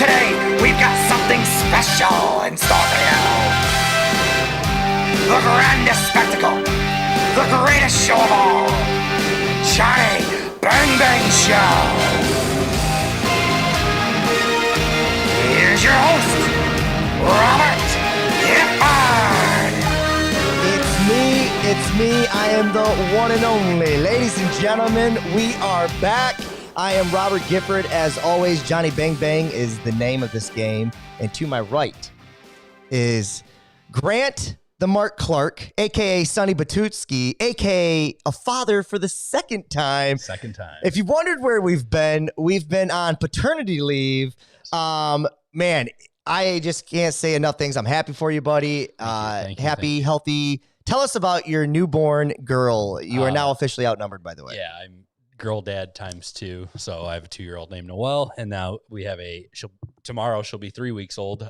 today we've got something special in store for you. The grandest spectacle, the greatest show of all, Johnny Bang Bang Show. Here's your host, Robert Gifford. It's me. I am the one and only. Ladies and gentlemen, we are back. I am Robert Gifford. As always, Johnny Bang Bang is the name of this game. And to my right is Grant the Mark Clark, a.k.a. Sonny Batutsky, a.k.a. a father for the second time. If you've wondered where we've been on paternity leave. Man, I just can't say enough things. I'm happy for you, buddy. Thank you. Healthy. Tell us about your newborn girl. You are now officially outnumbered, by the way. Yeah, I'm girl dad times 2. So I have a 2-year-old named Noelle, and now we have tomorrow she'll be 3 weeks old.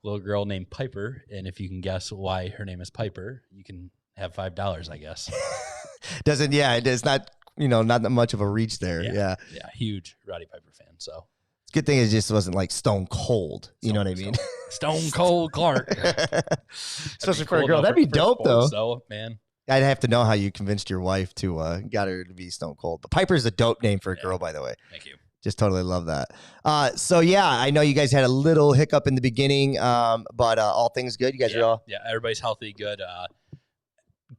Little girl named Piper, and if you can guess why her name is Piper, you can have $5, I guess. It's not not that much of a reach there. Yeah, huge Roddy Piper fan. So good thing it just wasn't like Stone Cold. You know what I mean? Stone Cold Clark. Especially for a girl. That'd be dope, though. So, man. I'd have to know how you convinced your wife to got her to be Stone Cold. But Piper's a dope name for a girl, by the way. Thank you. Just totally love that. So, yeah, I know you guys had a little hiccup in the beginning, but all things good. You guys are all? Yeah, everybody's healthy, good.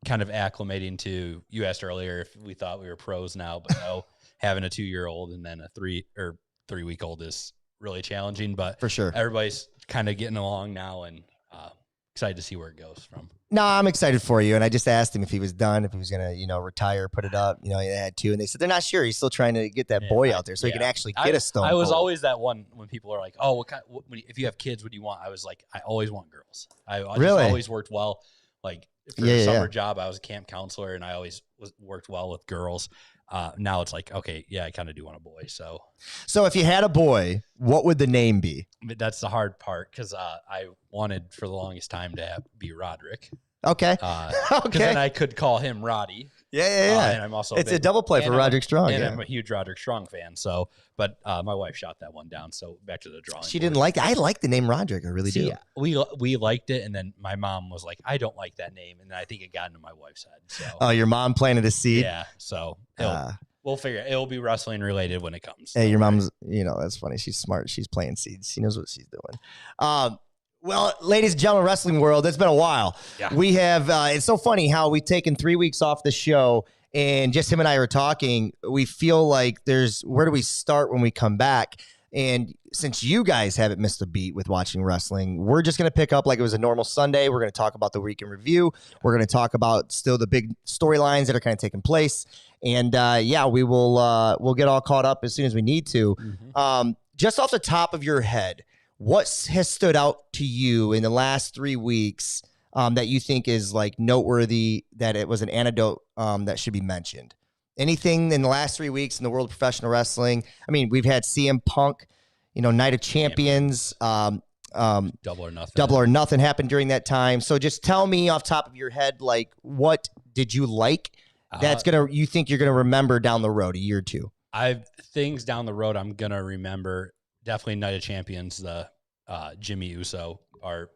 Kind of acclimating to, you asked earlier if we thought we were pros now, but no, having a 2-year-old and then a 3-week-old is really challenging. But for sure, everybody's kind of getting along now, and excited to see where it goes from. No, I'm excited for you. And I just asked him if he was done, if he was going to, retire, put it up. They had 2. And they said they're not sure. He's still trying to get that boy out there so he can actually get a Stone Cold. I was always that one when people are like, oh, if you have kids, what do you want? I was like, I always want girls. I just always worked well. Like for a summer job, I was a camp counselor, and I always worked well with girls. Now it's like, okay, yeah, I kind of do want a boy. So if you had a boy, what would the name be? That's the hard part, because I wanted for the longest time to be Roderick. Okay. Because then I could call him Roddy. Yeah. And I'm also a double play for Roderick Strong. And I'm a huge Roderick Strong fan. So, but my wife shot that one down. So back to the drawing. She didn't like it. I like the name Roderick. I really do. We liked it, and then my mom was like, I don't like that name, and then I think it got into my wife's head. So. Oh, your mom planted a seed. Yeah. So we'll figure it. It'll be wrestling related when it comes. Hey, your mom's. That's funny. She's smart. She's playing seeds. She knows what she's doing. Well, ladies and gentlemen, wrestling world, it's been a while. Yeah. We have, it's so funny how we've taken 3 weeks off the show, and just him and I were talking. We feel like where do we start when we come back? And since you guys haven't missed a beat with watching wrestling, we're just going to pick up like it was a normal Sunday. We're going to talk about the week in review. We're going to talk about still the big storylines that are kind of taking place. And we'll get all caught up as soon as we need to. Mm-hmm. Just off the top of your head, what has stood out to you in the last 3 weeks that you think is like noteworthy, that it was an anecdote that should be mentioned? Anything in the last 3 weeks in the world of professional wrestling? I mean, we've had CM Punk, Night of Champions, Double or Nothing. Double or Nothing happened during that time. So just tell me off top of your head, like, what did you like that's you think you're gonna remember down the road, a year or two? Things down the road I'm gonna remember. Definitely Night of Champions, the Jimmy Uso are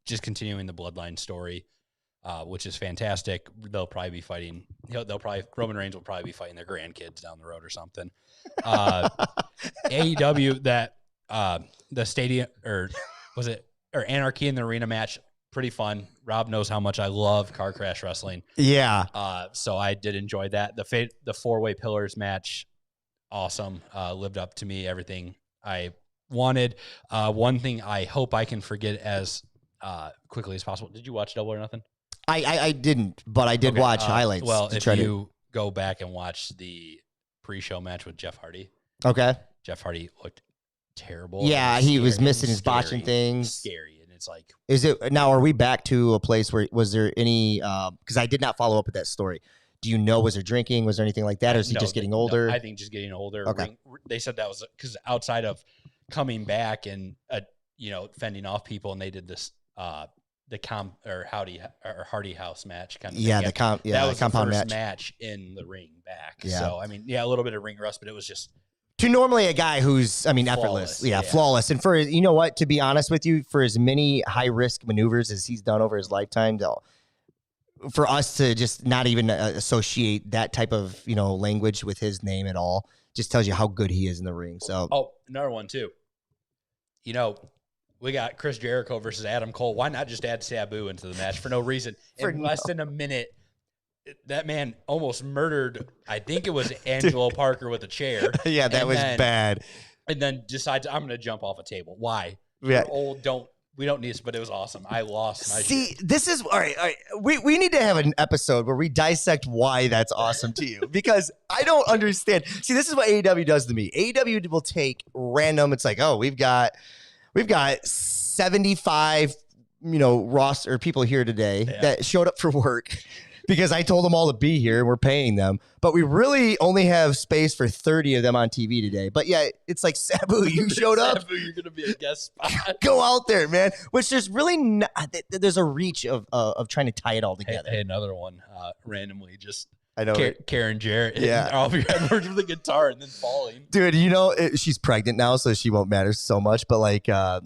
just continuing the bloodline story, which is fantastic. They'll probably be fighting. Roman Reigns will probably be fighting their grandkids down the road or something. AEW, that the stadium, or Anarchy in the Arena match, pretty fun. Rob knows how much I love car crash wrestling. Yeah. So I did enjoy that. The 4-way pillars match, awesome. Lived up to me, everything I wanted. One thing I hope I can forget as quickly as possible. Did you watch Double or Nothing? I didn't, but I did watch highlights. Well, if you go back and watch the pre-show match with Jeff Hardy. Okay. Jeff Hardy looked terrible. Yeah, he was missing his botching things. Scary. And it's like, is it now? Are we back to a place where was there any? Because I did not follow up with that story. Do you know? Was there drinking? Was there anything like that? Or is he just getting older? No, I think just getting older. Okay. They said that was because outside of coming back and fending off people, and they did this the Hardy House match kind of. Yeah, thing. that was the compound first match in the ring back. Yeah. So I mean, a little bit of ring rust, but it was just to normally a guy who's, I mean, effortless. Flawless, Yeah, yeah. flawless. And for, you know what, to be honest with you, for as many high risk maneuvers as he's done over his lifetime, for us to just not even associate that type of, you know, language with his name at all just tells you how good he is in the ring. So, Oh, another one too. You know, we got Chris Jericho versus Adam Cole. Why not just add Sabu into the match for no reason? In less than a minute, that man almost murdered, I think it was Angelo Parker with a chair. yeah, that was bad. And then decides, I'm going to jump off a table. Why? Yeah. We're old, we don't need this, but it was awesome. I lost my See, this is all right. We need to have an episode where we dissect why that's awesome to you, because I don't understand. See, this is what AEW does to me. AEW will take random. It's like, oh, we've got 75, you know, roster people here today that showed up for work because I told them all to be here and we're paying them. But we really only have space for 30 of them on TV today. But yeah, it's like, Sabu, you showed up. Sabu, you're going to be a guest spot. Go out there, man. Which there's really not, there's a reach of trying to tie it all together. Hey, another one, randomly just I know. Karen Jarrett Yeah. hitting off your head with the guitar and then falling. Dude, you know, she's pregnant now, so she won't matter so much. But like, the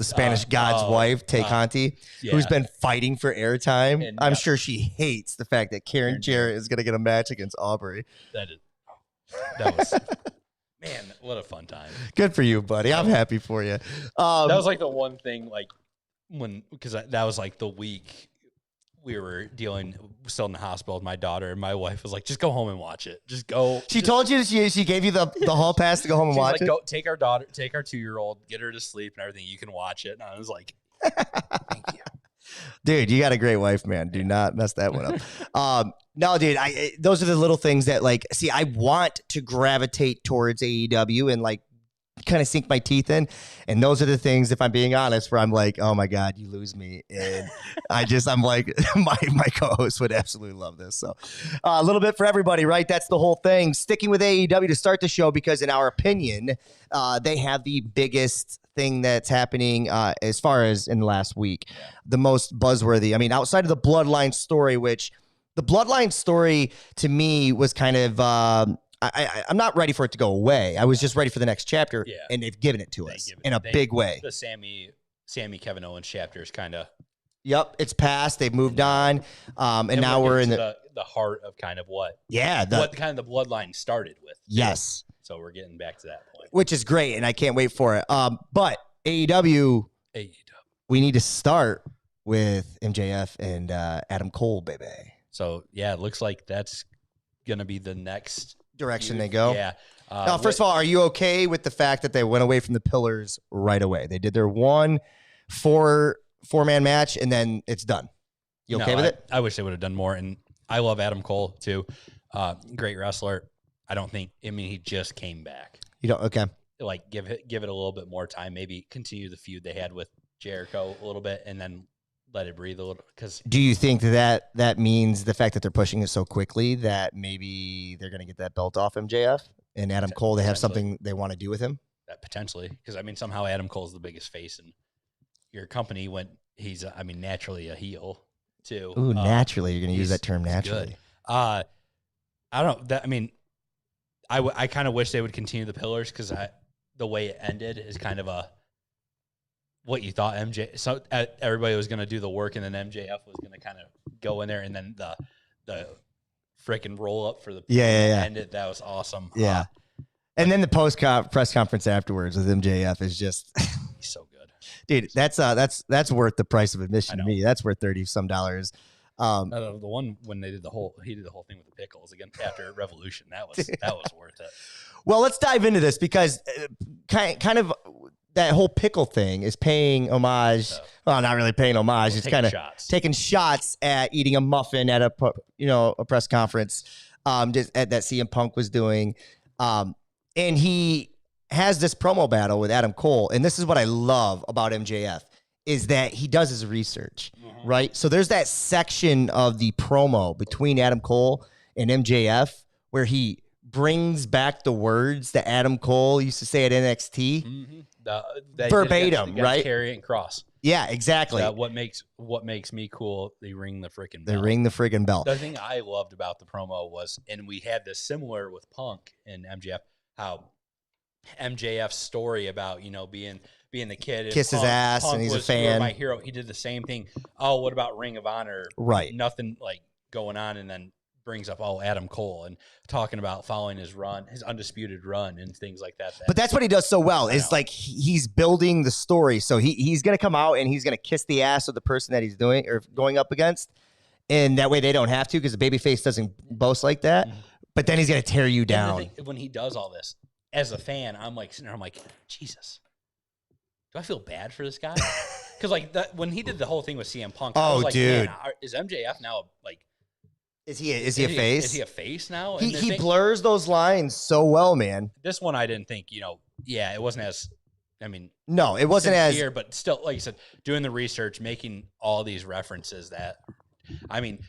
Spanish God's wife, Tay Conti, who's been fighting for airtime. And, I'm sure she hates the fact that Karen Jarrett is going to get a match against Aubrey. That was, man, what a fun time. Good for you, buddy. I'm happy for you. That was like the one thing, like, because that was like the week we were still in the hospital with my daughter, and my wife was like, just go home and watch it. Just go. She told you, she gave you the hall pass to go home and watch like, it? Go take our 2-year-old, get her to sleep and everything. You can watch it. And I was like, thank you. Dude, you got a great wife, man. Do not mess that one up. No, dude, those are the little things that, like, see, I want to gravitate towards AEW and, like, kind of sink my teeth in. And those are the things, if I'm being honest, where I'm like, oh my God, you lose me. And I'm like, my co-host would absolutely love this. So a little bit for everybody, right? That's the whole thing. Sticking with AEW to start the show, because in our opinion, they have the biggest thing that's happening as far as in the last week, the most buzzworthy. I mean, outside of the Bloodline story, which the Bloodline story to me was kind of, I'm not ready for it to go away. I was just ready for the next chapter, and they've given it to us in a big way. The Sammy Kevin Owens chapter is kind of. Yep, it's passed. They've moved on, and now we're in the heart of kind of what. Yeah, what kind of the Bloodline started with. Yes. So we're getting back to that point, which is great, and I can't wait for it. But AEW, we need to start with MJF and Adam Cole, baby. So yeah, it looks like that's gonna be the next direction they go. Yeah. Now, first of all, are you okay with the fact that they went away from the pillars right away? They did their four-man match, and then it's done. You okay with it? I wish they would have done more. And I love Adam Cole too. Great wrestler. He just came back. You don't? Okay. Like give it a little bit more time. Maybe continue the feud they had with Jericho a little bit, and then let it breathe a little. Because do you think that means the fact that they're pushing it so quickly that maybe they're going to get that belt off MJF and Adam Cole? They have something they want to do with him. Potentially, because somehow Adam Cole's the biggest face in your company when he's naturally a heel too. Ooh, naturally, you're going to use that term naturally. I don't. I kind of wish they would continue the pillars, because the way it ended is kind of what you thought everybody was going to do the work, and then MJF was going to kind of go in there, and then the freaking roll up for the ended. That was awesome. Yeah. And then the press conference afterwards with MJF is just he's so good. Dude, that's worth the price of admission to me. That's worth $30-some. The one when he did the whole thing with the pickles again after Revolution, that was worth it. Well, let's dive into this, because kind of that whole pickle thing is paying homage. Well, not really paying homage. It's kind of taking shots at eating a muffin at a press conference just that CM Punk was doing. And he has this promo battle with Adam Cole. And this is what I love about MJF, is that he does his research, right? So there's that section of the promo between Adam Cole and MJF where he brings back the words that Adam Cole used to say at NXT. Mm-hmm. Verbatim, right? Carry and cross. Yeah, exactly. What makes me cool? They ring the freaking bell. They ring the friggin' bell. The thing I loved about the promo was, and we had this similar with Punk and MJF, how MJF's story about, being the kid. Kiss his ass and he's a fan. "You're my hero." He did the same thing. Oh, what about Ring of Honor? Right. Nothing like going on, and then brings up Adam Cole and talking about following his run, his undisputed run, and things like that. But that's what he does so well. Is like he's building the story. So he's gonna come out and he's gonna kiss the ass of the person that he's doing or going up against, and that way they don't have to because the babyface doesn't boast like that. Mm-hmm. But then he's gonna tear you down. When he does all this, as a fan, I'm like sitting there, I'm like, Jesus, do I feel bad for this guy? Because like when he did the whole thing with CM Punk, I was like, dude, man, is MJF now like? Is he a face? Is he a face now? He blurs those lines so well, man. This one I didn't think, it wasn't as, no, it wasn't sincere, but still, like you said, doing the research, making all these references that,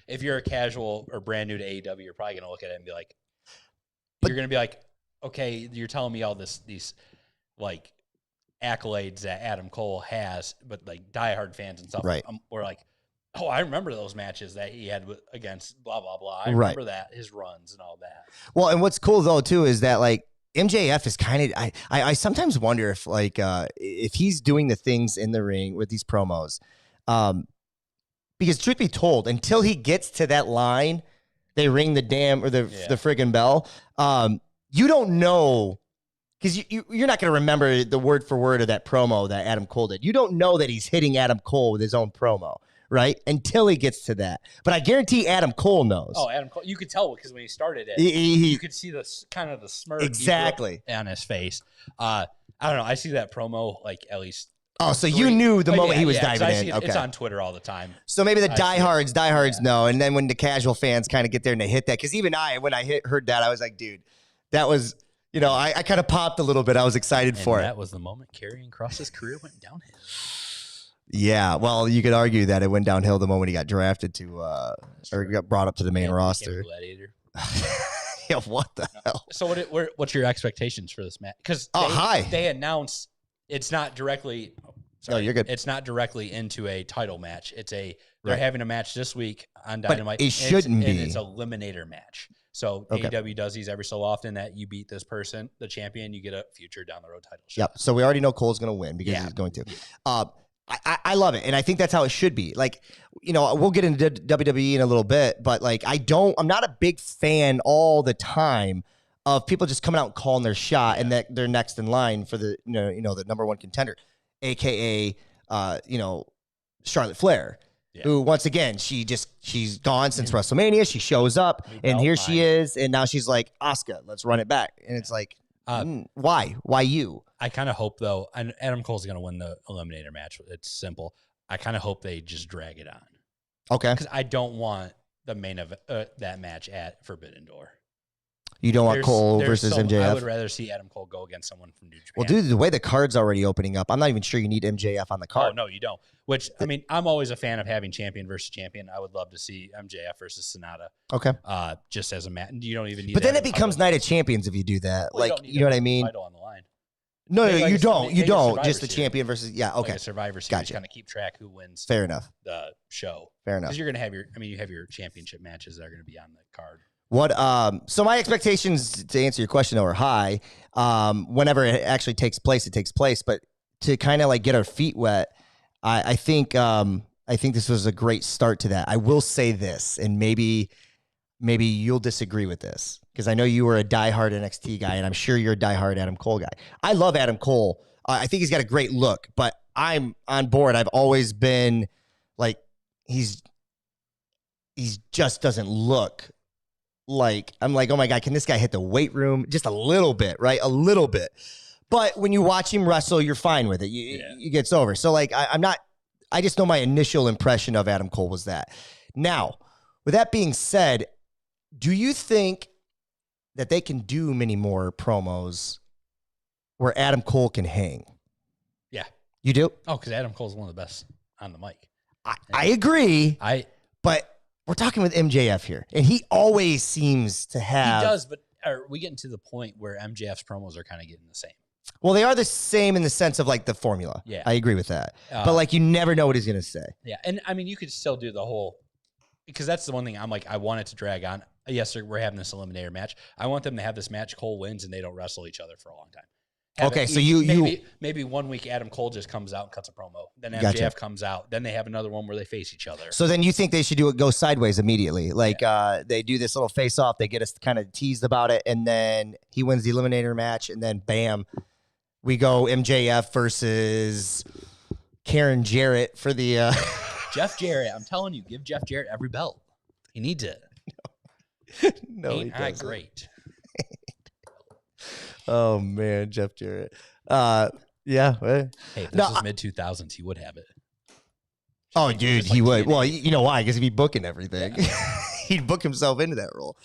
if you're a casual or brand new to AEW, you're probably going to look at it and be like, you're going to be like, okay, you're telling me all these like accolades that Adam Cole has, but like diehard fans and stuff, right? We're like, oh, I remember those matches that he had against blah, blah, blah. I remember that, his runs and all that. Well, and what's cool, though, too, is that, like, MJF is kind of – I sometimes wonder if, like, if he's doing the things in the ring with these promos. Because, truth be told, until he gets to that line, they ring the damn – or the friggin' bell. You don't know – because you're not going to remember the word for word of that promo that Adam Cole did. You don't know that he's hitting Adam Cole with his own promo. Right? Until he gets to that. But I guarantee Adam Cole knows. Oh, Adam Cole. You could tell because when he started it, you could see the kind of the smirk exactly on his face. I don't know. I see that promo like at least. Oh, so you knew the moment he was diving in. Okay. It's on Twitter all the time. So maybe the diehards know. And then when the casual fans kind of get there and they hit that. Because even when I heard that, I was like, dude, that was, I kind of popped a little bit. I was excited for it. That was the moment Karrion Kross's career went downhill. Yeah, well, you could argue that it went downhill the moment he got drafted to, or got brought up to the main roster. Yeah, what the hell? So, what's your expectations for this match? Because they announced it's not directly. No, you're good. It's not directly into a title match. They're having a match this week on Dynamite. But it shouldn't be. And it's a eliminator match. So AEW does these every so often that you beat this person, the champion, you get a future down the road title shot. Yep. So we already know Cole's going to win because he's going to. I love it, and I think that's how it should be. Like, we'll get into WWE in a little bit, but like, I'm not a big fan all the time of people just coming out and calling their shot and that they're next in line for the the number one contender, aka Charlotte Flair, who once again she's gone since WrestleMania. She shows up and here she is, and now she's like, Asuka, let's run it back, and it's like, why you? I kind of hope, though, and Adam Cole's going to win the eliminator match. It's simple. I kind of hope they just drag it on. Okay. Because I don't want the main of that match at Forbidden Door. You don't want Cole versus MJF? I would rather see Adam Cole go against someone from New Japan. Well, dude, the way the card's already opening up, I'm not even sure you need MJF on the card. Oh, no, you don't. Which, I'm always a fan of having champion versus champion. I would love to see MJF versus Sonata. Okay. Just as a match. You don't even need. But then it becomes Night of Champions if you do that. Well, you know what I mean? Title on the line. No, you don't. You don't. Just the champion versus okay. Like a Survivor Series, kind of keep track who wins. Fair enough. The show. Fair enough. Because you're gonna have you have your championship matches that are gonna be on the card. So my expectations, to answer your question, are high. Whenever it actually takes place, it takes place. But to kind of like get our feet wet, I think this was a great start to that. I will say this, and maybe you'll disagree with this, because I know you were a diehard NXT guy, and I'm sure you're a diehard Adam Cole guy. I love Adam Cole. I think he's got a great look, but I'm on board. I've always been like, he just doesn't look like, I'm like, oh my God, can this guy hit the weight room? Just a little bit, right? A little bit. But when you watch him wrestle, you're fine with it. It gets over. So like, I just know my initial impression of Adam Cole was that. Now, with that being said, do you think that they can do many more promos where Adam Cole can hang? Yeah. You do? Oh, because Adam Cole's one of the best on the mic. I agree. But we're talking with MJF here, and he always seems to have. He does, but are we getting to the point where MJF's promos are kind of getting the same? Well, they are the same in the sense of like the formula. Yeah. I agree with that. But like, you never know what he's going to say. Yeah. And you could still do the whole, because that's the one thing I'm like, I want it to drag on. yes, we're having this eliminator match. I want them to have this match. Cole wins, and they don't wrestle each other for a long time. Okay, so you maybe 1 week Adam Cole just comes out and cuts a promo. Then MJF Gotcha. comes out. Then they have another one where they face each other. So then you think they should go sideways immediately? Like they do this little face off, they get us kind of teased about it, and then he wins the eliminator match, and then bam, we go MJF versus Karen Jarrett for the Jeff Jarrett. I'm telling you, give Jeff Jarrett every belt. He needs it. No, Ain't I great? Oh man, Jeff Jarrett. Yeah. Hey, if this was mid 2000s, he would have it. Oh, dude, he would. Well, you know why? Because he'd be booking everything. Yeah. He'd book himself into that role.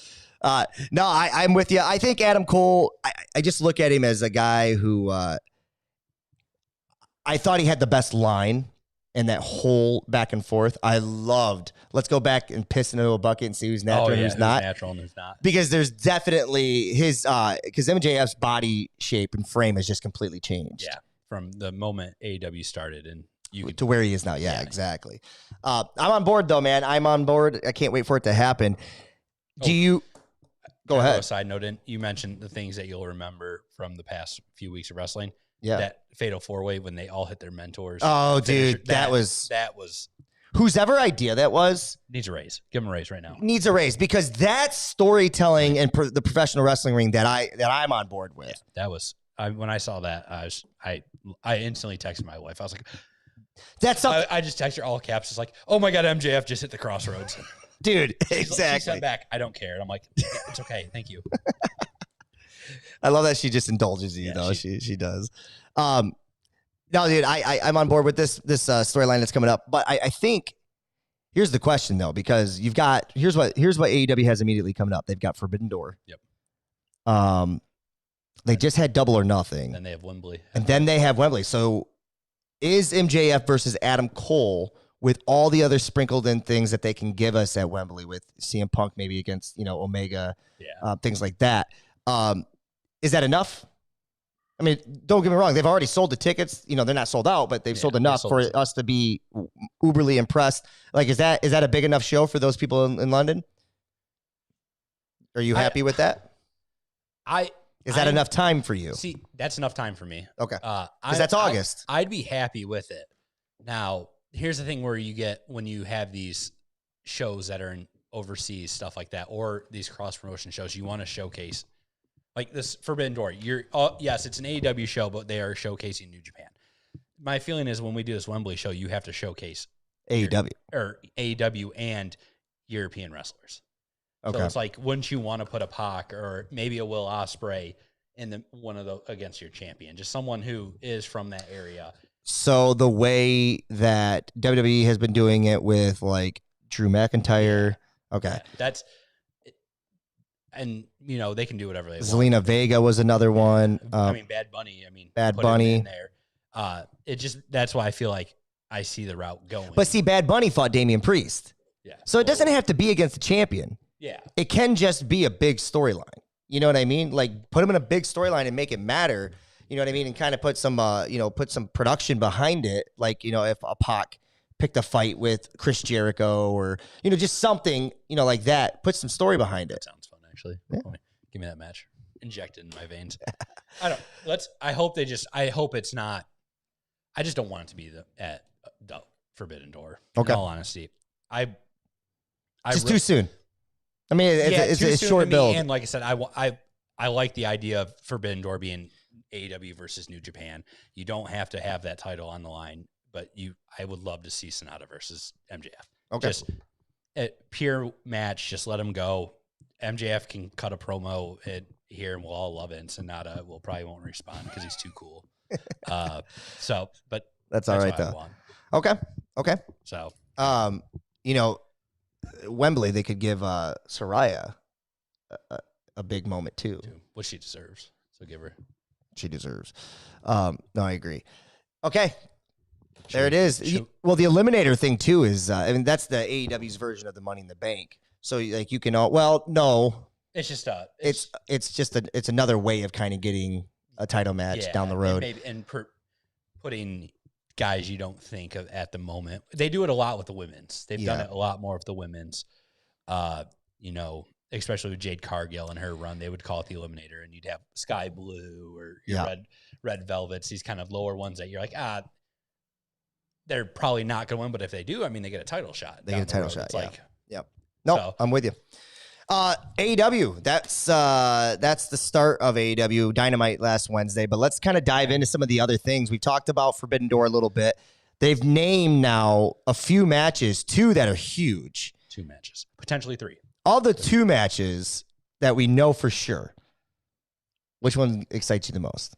No, I'm with you. I think Adam Cole, I just look at him as a guy who I thought he had the best line in that whole back and forth. I loved, let's go back and piss into a bucket and see who's natural and who's not. Natural and who's not. Because there's definitely his, because MJF's body shape and frame has just completely changed. Yeah, from the moment AEW started and to where he is now. Yeah, exactly. I'm on board though, man. I'm on board. I can't wait for it to happen. Do you go ahead? A side note, you mentioned the things that you'll remember from the past few weeks of wrestling. Yeah, that fatal 4-way when they all hit their mentors. Oh, dude, that was whosever idea that was needs a raise. Give him a raise right now. Needs a raise because that's storytelling and the professional wrestling ring that I'm on board with. Yeah, that was when I saw that I instantly texted my wife. I was like, "That's something." I just texted her all caps. It's like, "Oh my god, MJF just hit the crossroads." Dude, exactly. She sent back, "I don't care." And I'm like, "It's okay, thank you." I love that she just indulges you, though. She does. No, dude, I'm on board with this storyline that's coming up. But I think here's the question though, because you've got here's what AEW has immediately coming up. They've got Forbidden Door. Yep. They just had Double or Nothing. And they have Wembley. And then they have Wembley. So is MJF versus Adam Cole with all the other sprinkled in things that they can give us at Wembley with CM Punk maybe against Omega, things like that. Is that enough? I mean, don't get me wrong. They've already sold the tickets. They're not sold out, but they've sold enough for us to be uberly impressed. Like, is that a big enough show for those people in London? Are you happy with that? Is that enough time for you? See, that's enough time for me. Okay. Because that's August. I'd be happy with it. Now, here's the thing where you get when you have these shows that are in overseas, stuff like that, or these cross-promotion shows, you want to showcase. Like this Forbidden Door, yes, it's an AEW show, but they are showcasing New Japan. My feeling is when we do this Wembley show, you have to showcase AEW and European wrestlers. Okay. So it's like, wouldn't you want to put a Pac or maybe a Will Ospreay in one of the against your champion, just someone who is from that area? So the way that WWE has been doing it with like Drew McIntyre, okay, that's. And, they can do whatever they want. Zelina Vega was another one. Bad Bunny. Bad Bunny. In there. That's why I feel like I see the route going. But see, Bad Bunny fought Damian Priest. Yeah. So it doesn't have to be against the champion. Yeah. It can just be a big storyline. You know what I mean? Like, put him in a big storyline and make it matter. You know what I mean? And kind of put some production behind it. Like, if a Pac picked a fight with Chris Jericho or, just something, like that. Put some story behind it. That sounds fun. Actually, give me that match injected in my veins. I hope it's not. I just don't want it to be at the Forbidden Door. Okay. In all honesty, too soon. I mean, it's a short build. And like I said, I like the idea of Forbidden Door being AEW versus New Japan. You don't have to have that title on the line, but I would love to see Sonata versus MJF. Okay. Just a pure match. Just let him go. MJF can cut a promo here, and we'll all love it. And Sonata probably won't respond because he's too cool. But that's all right though. Okay. So, Wembley, they could give Saraya a big moment too, which she deserves. So give her. She deserves. No, I agree. Okay. There it is. Well, the Eliminator thing too is, that's the AEW's version of the Money in the Bank. So like you can no. It's just it's another way of kind of getting a title match down the road and putting guys you don't think of at the moment. They do it a lot with the women's. They've done it a lot more with the women's. especially with Jade Cargill and her run, they would call it the Eliminator, and you'd have Sky Blue or your Yeah. red Velvets, these kind of lower ones that you're like, they're probably not going to win, but if they do, I mean, they get a title shot. They get a title shot. It's Yeah. like, Yep. No, So- I'm with you. AEW. That's the start of AEW Dynamite last Wednesday. But let's kind of dive into some of the other things. We talked about Forbidden Door a little bit. They've named now a few matches, 2 that are huge. 2 matches, potentially 3. All the 2 matches that we know for sure. Which one excites you the most?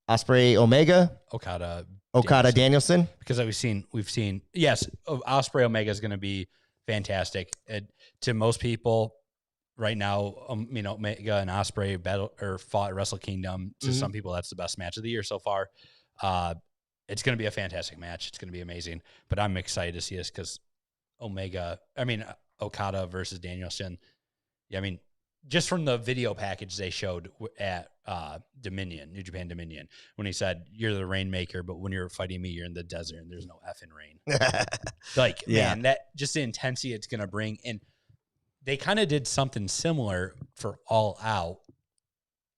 Ospreay Omega, Okada Danielson. because we've seen yes, Ospreay Omega is going to be fantastic. To most people right now, Omega and Ospreay fought at Wrestle Kingdom. To some people, that's the best match of the year so far. It's going to be a fantastic match. It's going to be amazing. But I'm excited to see this because Okada versus Danielson. Yeah, I mean, just from the video package they showed at New Japan Dominion, when he said, "You're the rainmaker, but when you're fighting me, you're in the desert and there's no effing rain." Man, that just the intensity it's going to bring. And they kind of did something similar for All Out.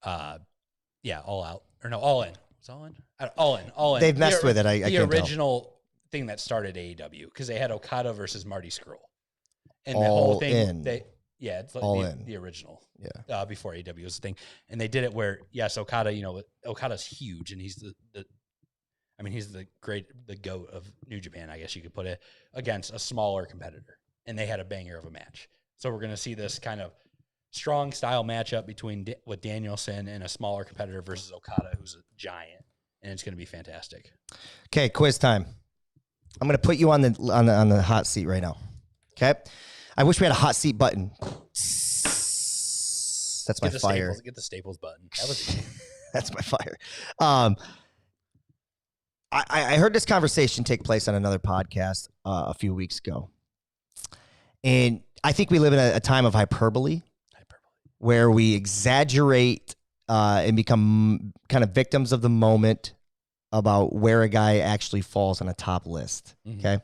All Out. Or no, All In. Was All In? All In. They've messed with it. I the can't original thing that started AEW, because they had Okada versus Marty Scurll. And the All whole thing, In. it's like All In. the original. Yeah. Before AEW was the thing. And they did it where, yes, Okada, Okada's huge, and he's he's the GOAT of New Japan, I guess you could put it, against a smaller competitor. And they had a banger of a match. So we're going to see this kind of strong style matchup with Danielson and a smaller competitor versus Okada, who's a giant, and it's going to be fantastic. Okay, quiz time. I'm going to put you on the hot seat right now. Okay? I wish we had a hot seat button. That's my fire. Get the Staples button. That was That's my fire. I heard this conversation take place on another podcast a few weeks ago. And I think we live in a time of hyperbole where we exaggerate and become kind of victims of the moment about where a guy actually falls on a top list. Okay.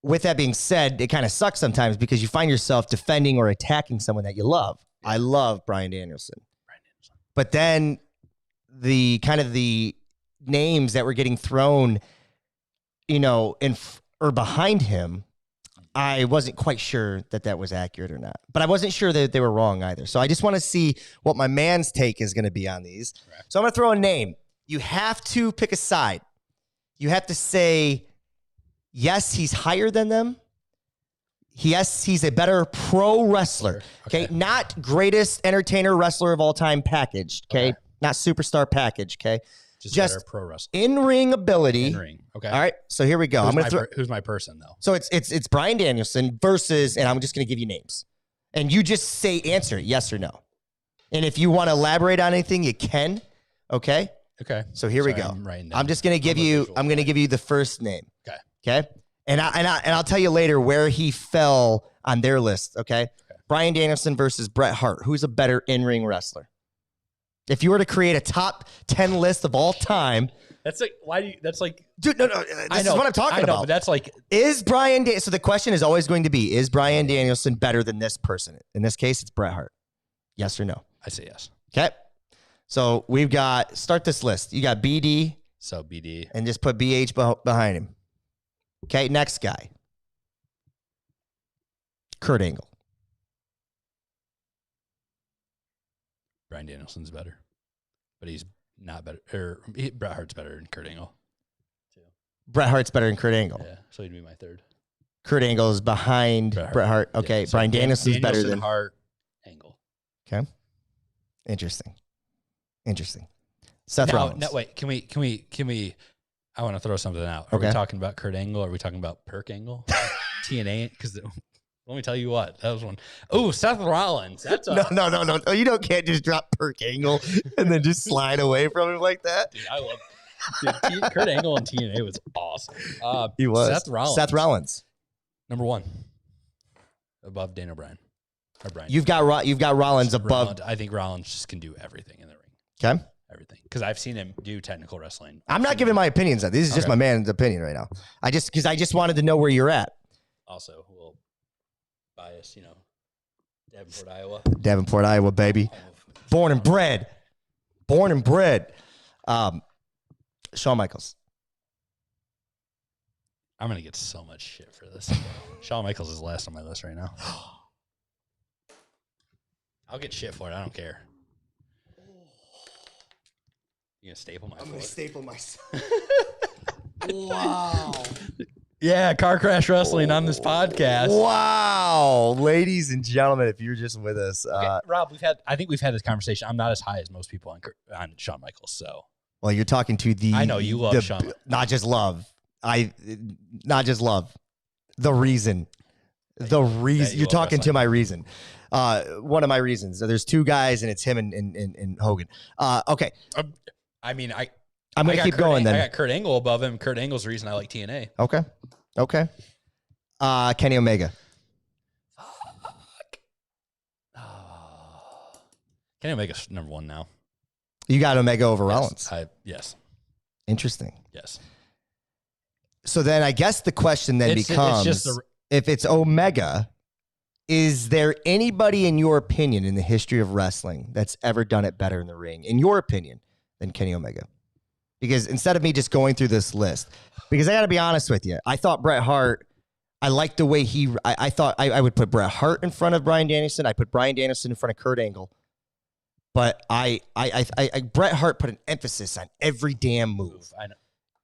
With that being said, it kind of sucks sometimes because you find yourself defending or attacking someone that you love. Yeah. I love Bryan Danielson. But then the names that were getting thrown, or behind him, I wasn't quite sure that was accurate or not. But I wasn't sure that they were wrong either. So I just want to see what my man's take is going to be on these. Right. So I'm going to throw a name. You have to pick a side. You have to say, yes, he's higher than them. Yes, he's a better pro wrestler. Okay. Not greatest entertainer wrestler of all time packaged. Okay. Not superstar package. Okay. Just better pro wrestler. In-ring ability. In-ring. Okay. All right. So here we go. Who's my person though? So it's Bryan Danielson versus, and I'm just going to give you names. And you just answer yes or no. And if you want to elaborate on anything, you can. Okay. Okay. So here we go. I'm just going to give you, the first name. Okay. Okay. And I'll tell you later where he fell on their list. Okay. Bryan Danielson versus Bret Hart. Who's a better in-ring wrestler? If you were to create a top 10 list of all time. That's like, why do you, that's like. Dude, no. This is what I'm talking about. But that's like. So the question is always going to be, is Bryan Danielson better than this person? In this case, it's Bret Hart. Yes or no? I say yes. Okay. So we've got, start this list. You got BD. So BD. And just put BH behind him. Okay, next guy. Kurt Angle. Bryan Danielson's better. But he's not better. Bret Hart's better than Kurt Angle. Bret Hart's better than Kurt Angle. Yeah, so he'd be my third. Kurt Angle is behind Bret Hart. Okay, yeah, so Bryan Danielson's better than Hart, Angle. Okay. Interesting. Seth Rollins. No, wait. Can we? I want to throw something out. Are we talking about Kurt Angle? Or are we talking about Perk Angle? TNA? Because let me tell you what, that was one. Oh, Seth Rollins. That's no. Oh, you can't just drop Perk Angle and then just slide away from him like that. Dude, I love Kurt Angle and TNA was awesome. He was. Seth Rollins. Number 1. Above Daniel Bryan. Or Bryan. You've got Rollins above. I think Rollins just can do everything in the ring. Okay. Everything. Because I've seen him do technical wrestling. I'm not giving my opinions on this. Is just my man's opinion right now. I just wanted to know where you're at. Also, a little bias, Davenport, Iowa. Davenport, Iowa, baby. Born and bred. Born and bred. Shawn Michaels. I'm going to get so much shit for this. Shawn Michaels is last on my list right now. I'll get shit for it. I don't care. You going to staple my foot? I'm going to staple myself. Wow. Yeah, car crash wrestling on this podcast. Wow. Ladies and gentlemen, if you're just with us. Okay, Rob, I think we've had this conversation. I'm not as high as most people on Shawn Michaels, so. Well, you're talking to the. I know you love Shawn. Not just love. Not just love. The reason. The reason. You're talking to my reason. One of my reasons. There's two guys, and it's him and Hogan. Okay. I'm going to keep going then. I got Kurt Angle above him. Kurt Angle's the reason I like TNA. Okay. Kenny Omega. Fuck. Kenny Omega's number one now. You got Omega over Rollins. Yes. Interesting. Yes. So then I guess the question then becomes, if it's Omega, is there anybody in your opinion in the history of wrestling that's ever done it better in the ring, in your opinion, than Kenny Omega? Because instead of me just going through this list, because I got to be honest with you, I thought Bret Hart, I liked the way I thought I would put Bret Hart in front of Bryan Danielson. I put Bryan Danielson in front of Kurt Angle. But Bret Hart put an emphasis on every damn move. I know.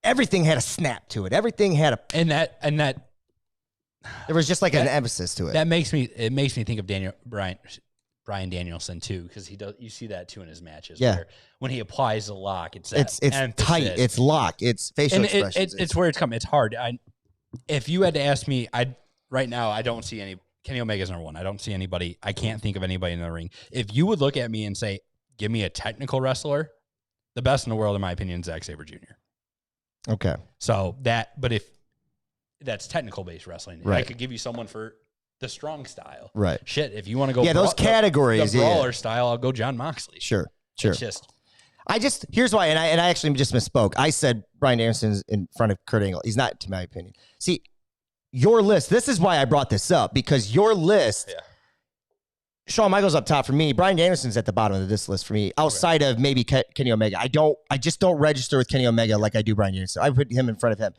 Everything had a snap to it. Everything had a, and that there was just like an emphasis to it. That makes me think of Bryan Danielson too, because you see that too in his matches. Yeah. Where when he applies the lock, it's tight, it's lock, it's facial expressions. It's where it's coming. It's hard. If you had to ask me, right now I don't see any. Kenny Omega's number one. I don't see anybody. I can't think of anybody in the ring. If you would look at me and say, "Give me a technical wrestler," the best in the world, in my opinion, is Zack Sabre Jr. Okay. So but if that's technical based wrestling, right. I could give you someone for the strong style. Right. Shit, if you want to go, those categories, the brawler style, I'll go John Moxley. Sure. It's just, here's why, and I actually just misspoke. I said Bryan Danielson's in front of Kurt Angle. He's not, to my opinion. See, your list. This is why I brought this up, because your list. Yeah. Shawn Michaels up top for me. Bryan Danielson's at the bottom of this list for me, outside of maybe Kenny Omega. I just don't register with Kenny Omega like I do Bryan Danielson. I put him in front of him.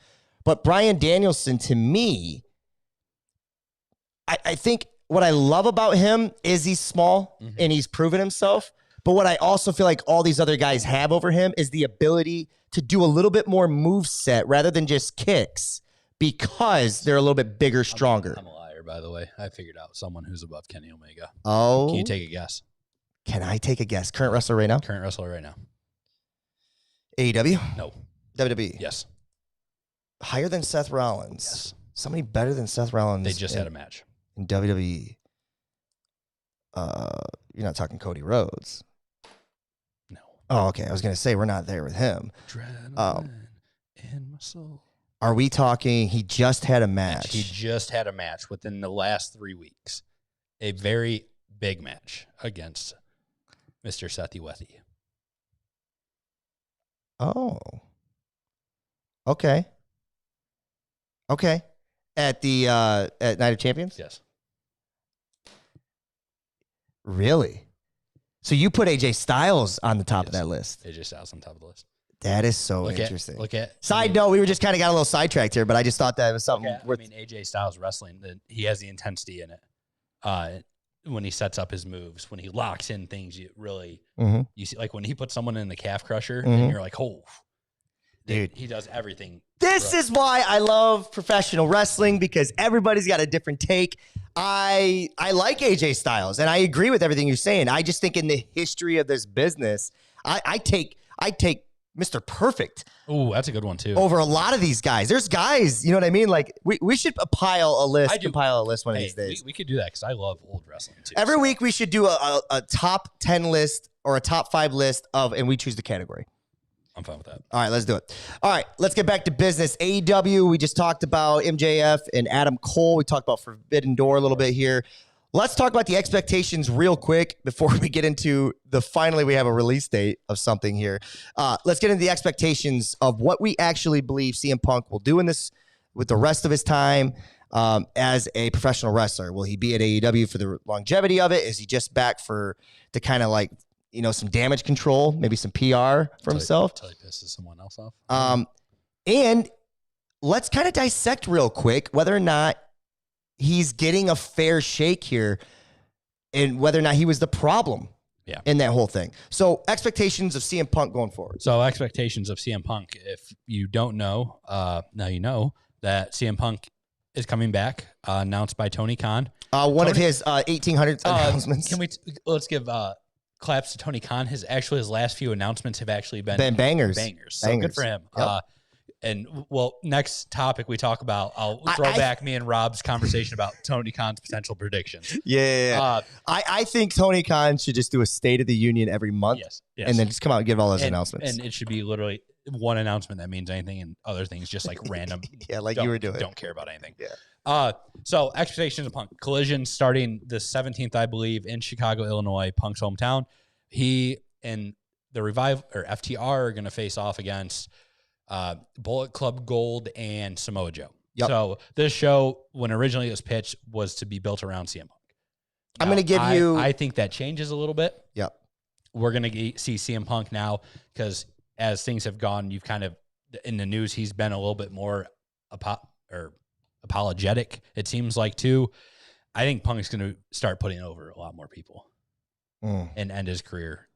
But Bryan Danielson, to me, I think what I love about him is he's small and he's proven himself. But what I also feel like all these other guys have over him is the ability to do a little bit more moveset rather than just kicks, because they're a little bit bigger, stronger. I'm a liar, by the way. I figured out someone who's above Kenny Omega. Oh. Can you take a guess? Can I take a guess? Current wrestler right now? Current wrestler right now. AEW? No. WWE? Yes. Higher than Seth Rollins? Yes. Somebody better than Seth Rollins? They just had a match. In WWE? You're not talking Cody Rhodes? No. Oh, okay. I was going to say, we're not there with him. Adrenaline in my soul. Are we talking, he just had a match? He just had a match within the last 3 weeks. A very big match against Mr. Seth Wethy. Oh. Okay. At the at Night of Champions? Yes. Really? So you put AJ Styles on the top of that list? AJ Styles on top of the list. That is so interesting. Side note, we were just kind of got a little sidetracked here, but I just thought that was something worth. AJ Styles wrestling, he has the intensity in it. When he sets up his moves, when he locks in things, you really, you see, like when he puts someone in the calf crusher, and you're like, oh, dude, he does everything. This is why I love professional wrestling, because everybody's got a different take. I like AJ Styles, and I agree with everything you're saying. I just think in the history of this business, I take Mr. Perfect. Oh, that's a good one too. Over a lot of these guys. There's guys, you know what I mean? Like we should compile a list one of these days. We could do that, because I love old wrestling too. Every week we should do a top 10 list or a top 5 list and we choose the category. I'm fine with that. All right, let's do it. All right, let's get back to business. AEW, we just talked about MJF and Adam Cole. We talked about Forbidden Door a little bit here. Let's talk about the expectations real quick before we get into finally we have a release date of something here. Let's get into the expectations of what we actually believe CM Punk will do in this with the rest of his time. as a professional wrestler? Will he be at AEW for the longevity of it? Is he just back to kind of like, some damage control, maybe some PR for himself? Until he pisses someone else off. And let's kind of dissect real quick whether or not he's getting a fair shake here and whether or not he was the problem in that whole thing. So expectations of CM Punk going forward. So expectations of CM Punk. If you don't know, now you know that CM Punk is coming back, announced by Tony Khan. One of his 1800s announcements. Let's give claps to Tony Khan. His last few announcements have actually been bangers. So good for him. Yep. Next topic we talk about, I'll throw back me and Rob's conversation about Tony Khan's potential predictions. Yeah. I think Tony Khan should just do a State of the Union every month. Yes. And then just come out and give all those announcements. And it should be literally one announcement that means anything and other things just like random. You were doing. Don't care about anything. Yeah. So expectations of Punk. Collision starting the 17th, I believe, in Chicago, Illinois, Punk's hometown. He and the Revive or FTR are going to face off against Bullet Club Gold and Samoa Joe. Yep. So this show, when originally it was pitched, was to be built around CM Punk. Now, I'm going to give you... I think that changes a little bit. Yep. We're going to see CM Punk now because as things have gone, you've kind of, in the news, he's been a little bit more apologetic, it seems like, too. I think Punk's going to start putting over a lot more people and end his career.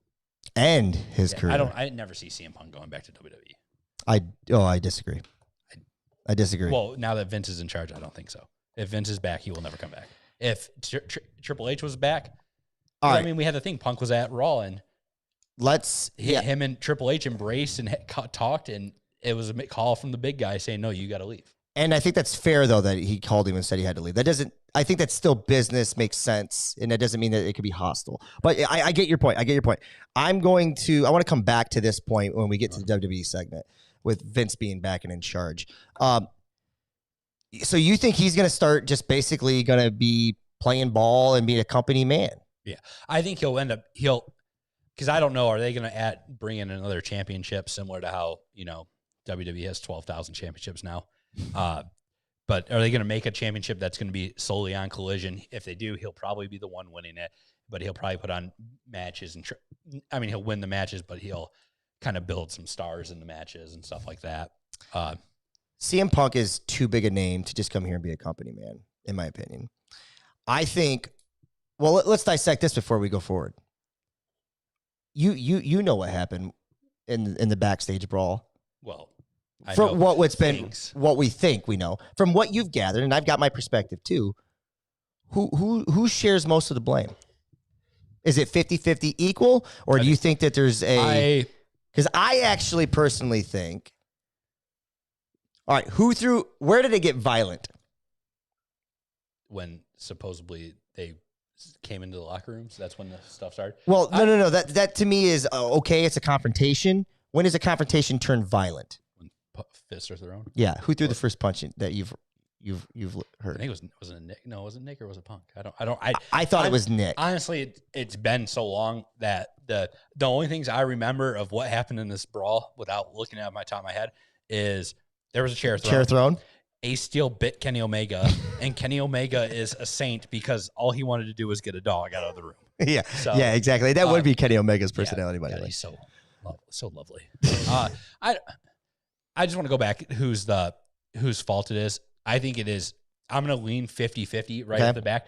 Career. I never see CM Punk going back to WWE. I disagree. I disagree. Well, now that Vince is in charge, I don't think so. If Vince is back, he will never come back. If Triple H was back, I mean, we had the thing. Punk was at Raw, and him and Triple H embraced and talked, and it was a call from the big guy saying, "No, you got to leave." And I think that's fair, though, that he called him and said he had to leave. That doesn't. I think that's still business, makes sense, and that doesn't mean that it could be hostile. But I get your point. I want to come back to this point when we get to the WWE segment with Vince being back and in charge. So you think he's going to start just basically going to be playing ball and be a company man? Yeah. I think he'll because I don't know, are they going to bring in another championship similar to how, WWE has 12,000 championships now? But are they going to make a championship that's going to be solely on Collision? If they do, he'll probably be the one winning it, but he'll probably put on matches he'll win the matches, but he'll kind of build some stars in the matches and stuff like that. CM Punk is too big a name to just come here and be a company man, in my opinion. I think, well, let's dissect this before we go forward. You know what happened in the backstage brawl. Well, from what we think we know, from what you've gathered, and I've got my perspective too. Who shares most of the blame? Is it 50-50 equal, or do you think that there's because I actually personally think, all right, where did it get violent? When supposedly they came into the locker rooms, that's when the stuff started. Well, no. That to me is okay. It's a confrontation. When does a confrontation turn violent? When fists are thrown. Yeah. Who threw the first punch that you've heard? I think was it Nick? No, was it Nick or was it Punk? I thought it was Nick. Honestly, it's been so long that the only things I remember of what happened in this brawl, without looking at my top of my head, is there was a chair thrown. Ace Steel bit Kenny Omega, and Kenny Omega is a saint because all he wanted to do was get a dog out of the room. Yeah, yeah, exactly. That would be Kenny Omega's personality, by the way. He's so lovely. I just want to go back. Whose fault it is? I think it is. I'm going to lean 50-50 right off the back.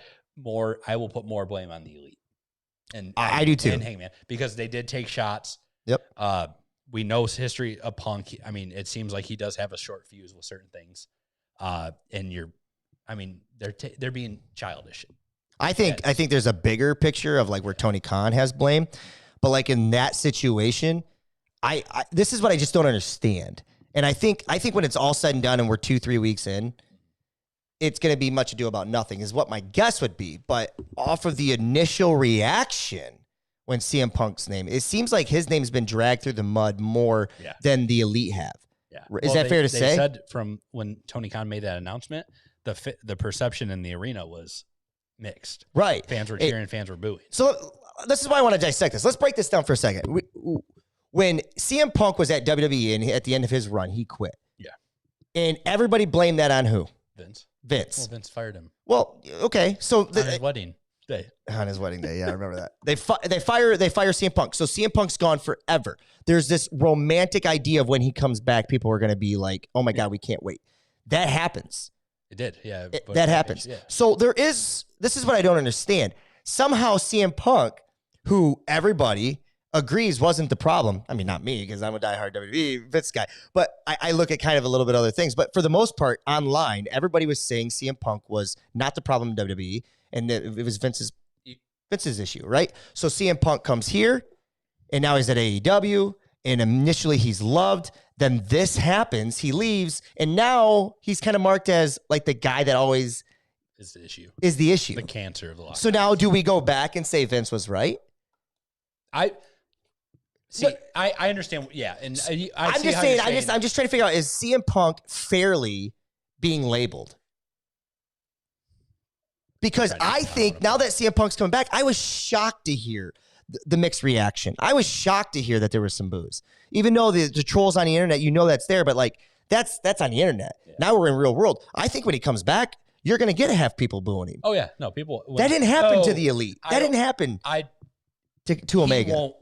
I will put more blame on the Elite, and I do too. And Hangman, because they did take shots. Yep. We know his history of Punk. I mean, it seems like he does have a short fuse with certain things. They're being childish. I think there's a bigger picture of like where Tony Khan has blame, but like in that situation, I this is what I just don't understand. And I think when it's all said and done and we're 2-3 weeks in, it's going to be much ado about nothing is what my guess would be. But off of the initial reaction when CM Punk's name, it seems like his name's been dragged through the mud more than the Elite have. Yeah. Is that fair to say? They said from when Tony Khan made that announcement, the perception in the arena was mixed. Right. Fans were cheering, fans were booing. So this is why I want to dissect this. Let's break this down for a second. When CM Punk was at WWE and at the end of his run, he quit. Yeah. And everybody blamed that on who? Vince. Well, Vince fired him Well, okay. So on his wedding day. on his wedding day, yeah, I remember that. They fire CM Punk. So CM Punk's gone forever. There's this romantic idea of when he comes back, people are going to be like, "Oh my god, we can't wait." That happens. It did, yeah. That happens. Yeah. So this is what I don't understand. Somehow CM Punk, who everybody agrees wasn't the problem. I mean, not me, because I'm a diehard WWE Vince guy, but I look at kind of a little bit other things. But for the most part, online, everybody was saying CM Punk was not the problem in WWE, and that it was Vince's issue, right? So CM Punk comes here, and now he's at AEW, and initially he's loved. Then this happens, he leaves, and now he's kind of marked as like the guy that always Is the issue. The cancer of the locker. So now do we go back and say Vince was right? I understand. Yeah, and I'm just saying. I'm just trying to figure out, is CM Punk fairly being labeled? Because I think now that CM Punk's coming back, I was shocked to hear the mixed reaction. I was shocked to hear that there was some boos, even though the trolls on the internet, that's there, but like that's on the internet. Yeah. Now we're in real world. I think when he comes back, you're going to have people booing him. Oh yeah, no people. That didn't happen to the Elite. That didn't happen. To Omega.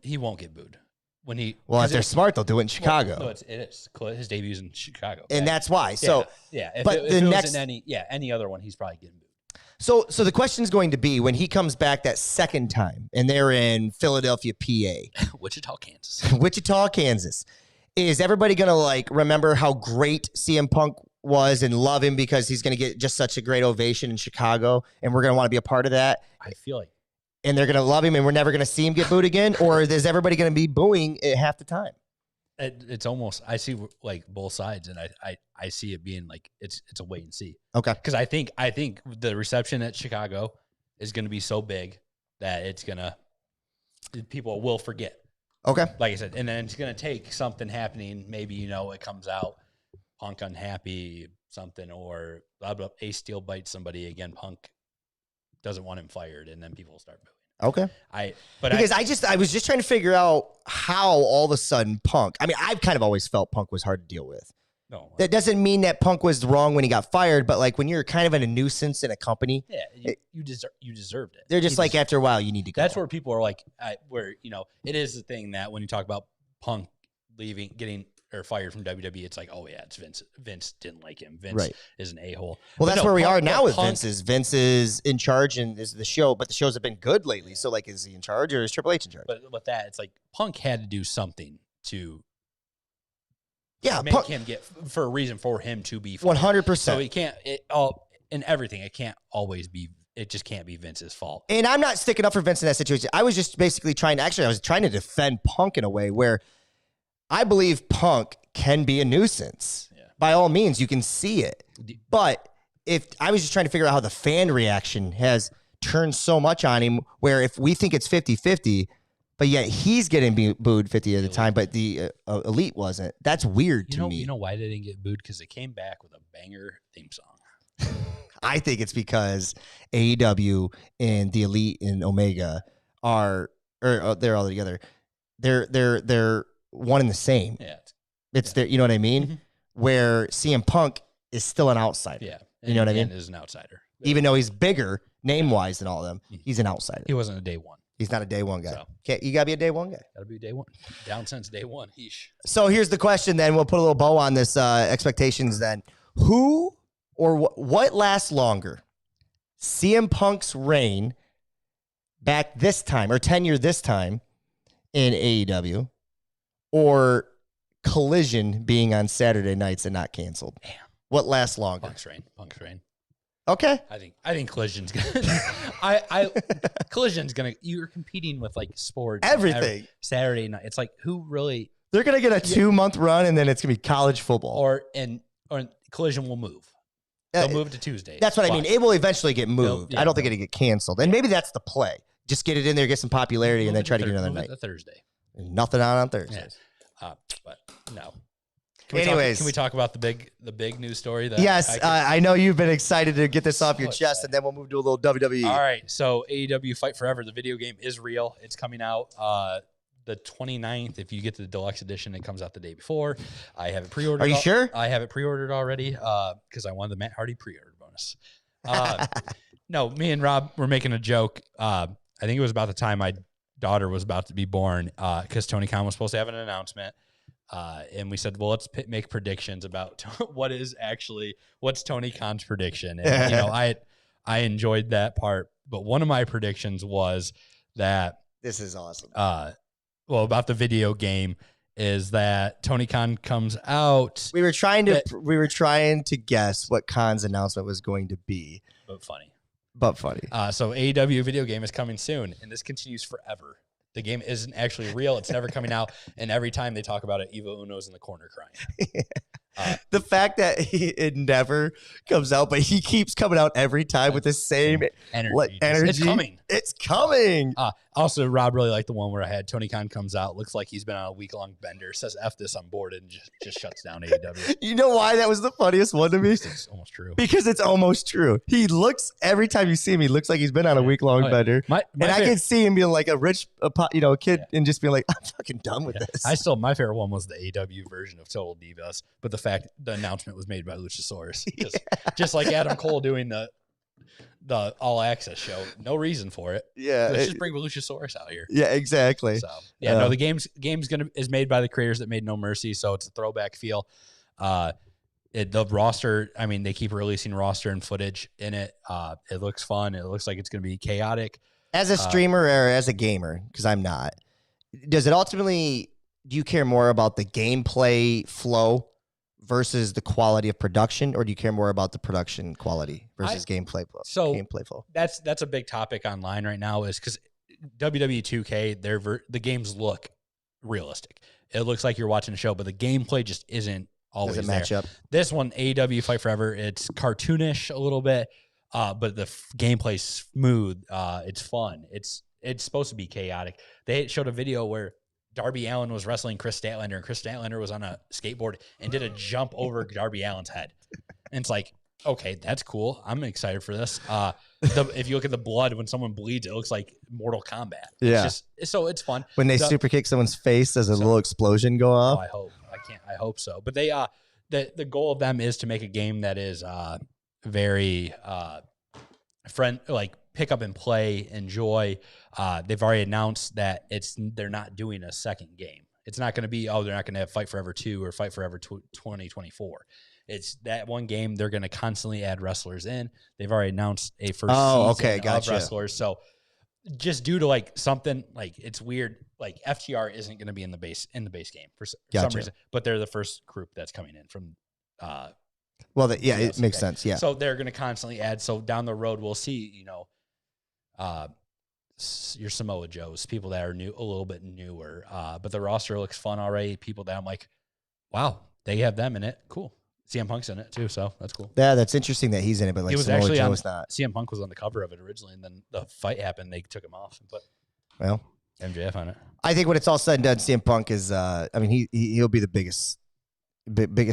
He won't get booed when he. Well, if they're smart, they'll do it in Chicago. No, it is. His debut's in Chicago, and that's why. So yeah. If it wasn't any other one, he's probably getting booed. So the question is going to be, when he comes back that second time, and they're in Philadelphia, PA, Wichita, Kansas, is everybody going to like remember how great CM Punk was and love him because he's going to get just such a great ovation in Chicago, and we're going to want to be a part of that? I feel like. And they're going to love him, and we're never going to see him get booed again? Or is everybody going to be booing at half the time? It's almost, I see like both sides, and I see it being like it's a wait and see. Okay. Because I think the reception at Chicago is going to be so big that people will forget. Okay. Like I said, and then it's going to take something happening. Maybe, it comes out, Punk unhappy, something, or blah, blah, Ace Steel bites somebody again, Punk doesn't want him fired, and then people will start booing. Okay. I was just trying to figure out how all of a sudden Punk, I mean, I've kind of always felt Punk was hard to deal with. No. That doesn't mean that Punk was wrong when he got fired, but like when you're kind of in a nuisance in a company. Yeah, you deserved it. They're just after a while, you need to go. That's where people are like, it is the thing that when you talk about Punk leaving, getting or fired from WWE, it's like, oh yeah, it's Vince. Vince didn't like him. Vince is an a-hole. Well, that's where we are now with Vince. Vince is in charge and is the show, but the shows have been good lately. So like, is he in charge or is Triple H in charge? But with that, it's like Punk had to do something to make him get for a reason for him to be 100%. So he can't in everything. It can't always be. It just can't be Vince's fault. And I'm not sticking up for Vince in that situation. I was just basically I was trying to defend Punk in a way where I believe Punk can be a nuisance. Yeah. By all means, you can see it. But if I was just trying to figure out how the fan reaction has turned so much on him, where if we think it's 50-50, but yet he's getting booed 50 at a time, but the Elite wasn't. That's weird to me. You know why they didn't get booed? Because they came back with a banger theme song. I think it's because AEW and the Elite and Omega they're all together. They're one and the same. Yeah. It's there, you know what I mean? Mm-hmm. Where CM Punk is still an outsider. Yeah. You know what I mean? Is an outsider. Even though he's bigger name-wise than all of them, he's an outsider. He wasn't a day one. He's not a day one guy. So, you got to be a day one guy. Got to be a day one. Down since day one. Eesh. So here's the question then. We'll put a little bow on this expectations then. Who or what lasts longer? CM Punk's reign back this time, or tenure this time in AEW, or Collision being on Saturday nights and not canceled? Damn. What lasts longer? Punk's reign. Okay. I think Collision's gonna. Collision's gonna. You're competing with like sports, everything. Saturday night. It's like who really? They're gonna get a 2-month run, and then it's gonna be college football. Or Collision will move. They'll move to Tuesday. That's what I mean. It will eventually get moved. I don't think it'll get canceled, and maybe that's the play. Just get it in there, get some popularity, and then try to get another night. Thursday. Nothing on Thursdays. Yeah. But no. Anyways, can we talk about the big news story? Yes, I know you've been excited to get this off your chest, and then we'll move to a little WWE. All right, so AEW Fight Forever, the video game, is real. It's coming out. the 29th. If you get the deluxe edition, it comes out the day before. I have it pre-ordered. Are you sure? I have it pre-ordered already because I wanted the Matt Hardy pre-order bonus. No, me and Rob were making a joke. I think it was about the time my daughter was about to be born because Tony Khan was supposed to have an announcement. And we said, well, let's make predictions about what's Tony Khan's prediction. And, I enjoyed that part. But one of my predictions was that this is awesome. About the video game is that Tony Khan comes out. We were trying to guess what Khan's announcement was going to be. But funny. So AEW video game is coming soon, and this continues forever. The game isn't actually real. It's never coming out. And every time they talk about it, Evo Uno's in the corner crying. The fact that it never comes out, but he keeps coming out every time with the same energy. It's coming. Also, Rob really liked the one where I had Tony Khan comes out, looks like he's been on a week-long bender, says F this, I'm bored, and just shuts down AEW. You know why that was the funniest one to me? It's almost true. Because it's almost true. He looks, every time you see him, he looks like he's been on a week-long bender. I can see him being like a rich kid and just being like, I'm fucking done with this. My favorite one was the AEW version of Total Divas, but the announcement was made by Luchasaurus. Just like Adam Cole doing the All Access show. No reason for it. Yeah. Let's just bring Luchasaurus out here. Yeah, exactly. So the game's is made by the creators that made No Mercy, so it's a throwback feel. The roster, I mean, they keep releasing roster and footage in it. It looks fun. It looks like it's going to be chaotic. As a streamer or as a gamer, because I'm not, do you care more about the gameplay flow versus the quality of production, or do you care more about the production quality versus gameplay flow? That's a big topic online right now, is because WWE 2K, the games look realistic. It looks like you're watching a show, but the gameplay just isn't always doesn't match up. This one, AEW Fight Forever, it's cartoonish a little bit, but the gameplay's smooth. It's fun. It's supposed to be chaotic. They showed a video where Darby Allin was wrestling Chris Statlander, and Chris Statlander was on a skateboard and did a jump over Darby Allin's head. And it's like, okay, that's cool. I'm excited for this. If you look at the blood, when someone bleeds, it looks like Mortal Kombat. Yeah. So it's fun. When they super kick someone's face, does a little explosion go off? I hope so. But they, the goal of them is to make a game that is very pick up and play, enjoy. They've already announced that they're not doing a second game. It's not going to be, they're not going to have Fight Forever 2 or Fight Forever 2024. It's that one game. They're going to constantly add wrestlers in. They've already announced a first season of wrestlers. So just due to something it's weird, FTR isn't going to be in the base game for some reason, but they're the first group that's coming in from, it makes sense. Yeah. So they're going to constantly add. So down the road, we'll see, your Samoa Joes, people that are new, a little bit newer. But the roster looks fun already. People that I'm like, wow, they have them in it. Cool. CM Punk's in it too, so that's cool. Yeah, that's interesting that he's in it, but he was Samoa actually Joe's not. CM Punk was on the cover of it originally, and then the fight happened. They took him off and put MJF on it. I think when it's all said and done, CM Punk is. He'll be the biggest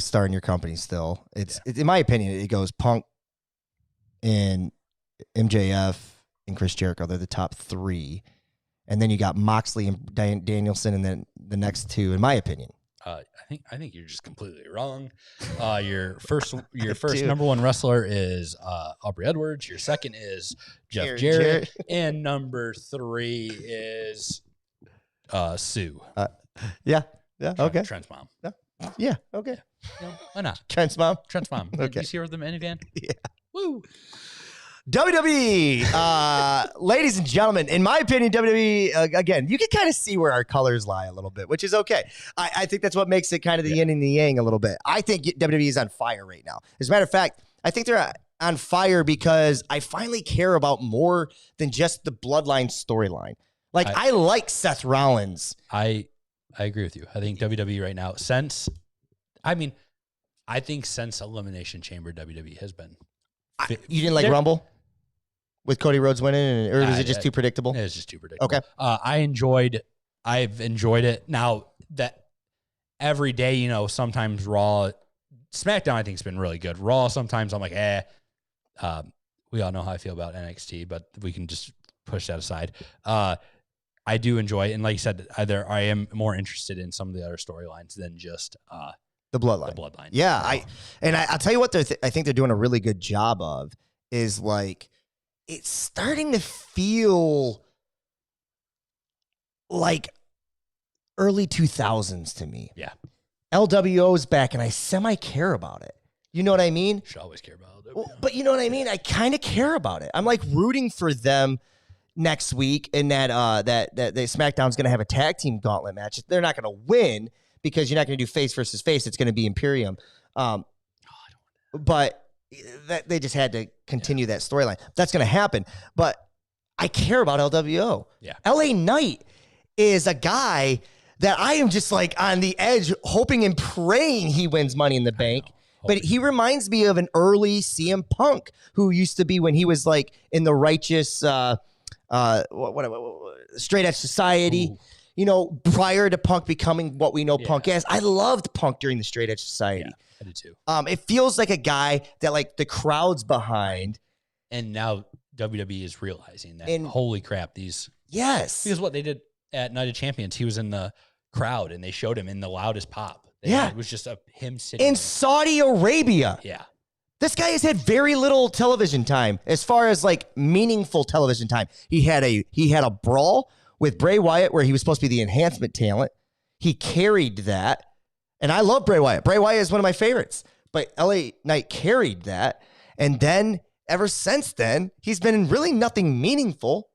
star in your company still. It's in my opinion, it goes Punk and MJF and Chris Jericho. They're the top three, and then you got Moxley and Danielson, and then the next two, in my opinion. I think you're just completely wrong. Your first number one wrestler is Aubrey Edwards. Your second is Jeff Jarrett, and number three is Sue. Okay. Trent's mom. Yeah. Okay. Why not? Trent's mom. Okay. Did you see her with the minivan? Yeah. Woo. WWE, ladies and gentlemen, in my opinion, WWE, again, you can kind of see where our colors lie a little bit, which is okay. I think that's what makes it kind of the yin and the yang a little bit. I think WWE is on fire right now. As a matter of fact, I think they're on fire because I finally care about more than just the Bloodline storyline. I like Seth Rollins. I agree with you. I think WWE right now, since Elimination Chamber, WWE has been. You didn't like Rumble? With Cody Rhodes winning, or was it just too predictable? It was just too predictable. Okay. I've enjoyed it. Now that every day, sometimes Raw, SmackDown, I think has been really good. Raw, sometimes I'm like, we all know how I feel about NXT, but we can just push that aside. I do enjoy it. And like you said, I am more interested in some of the other storylines than just the bloodline. The bloodline. Yeah. I'll tell you what I think they're doing a really good job of is like, it's starting to feel like early 2000s to me. Yeah. LWO is back and I semi-care about it. You know what I mean? Should always care about it. Well, but you know what I mean? I kind of care about it. I'm like rooting for them next week, and that SmackDown's going to have a tag team gauntlet match. They're not going to win because you're not going to do face versus face. It's going to be Imperium. But they just had to continue that storyline. That's going to happen. But I care about LWO. Yeah. LA Knight is a guy that I am just like on the edge, hoping and praying he wins Money in the Bank. But he reminds me of an early CM Punk who used to be when he was like in the righteous, straight edge society. Ooh. You know, prior to Punk becoming what we know Punk Yeah. as. I loved Punk during the straight edge society. Yeah, I did too. It feels like a guy that like the crowd's behind. And now WWE is realizing that. And- Holy crap, these. Yes. Because what they did at Night of Champions, he was in the crowd and they showed him in the loudest pop. It was just him sitting in there. Saudi Arabia. Yeah. This guy has had very little television time as far as like meaningful television time. He had a brawl with Bray Wyatt where he was supposed to be the enhancement talent. He carried that. And I love Bray Wyatt. Bray Wyatt is one of my favorites. But LA Knight carried that. And then ever since then, he's been in really nothing meaningful.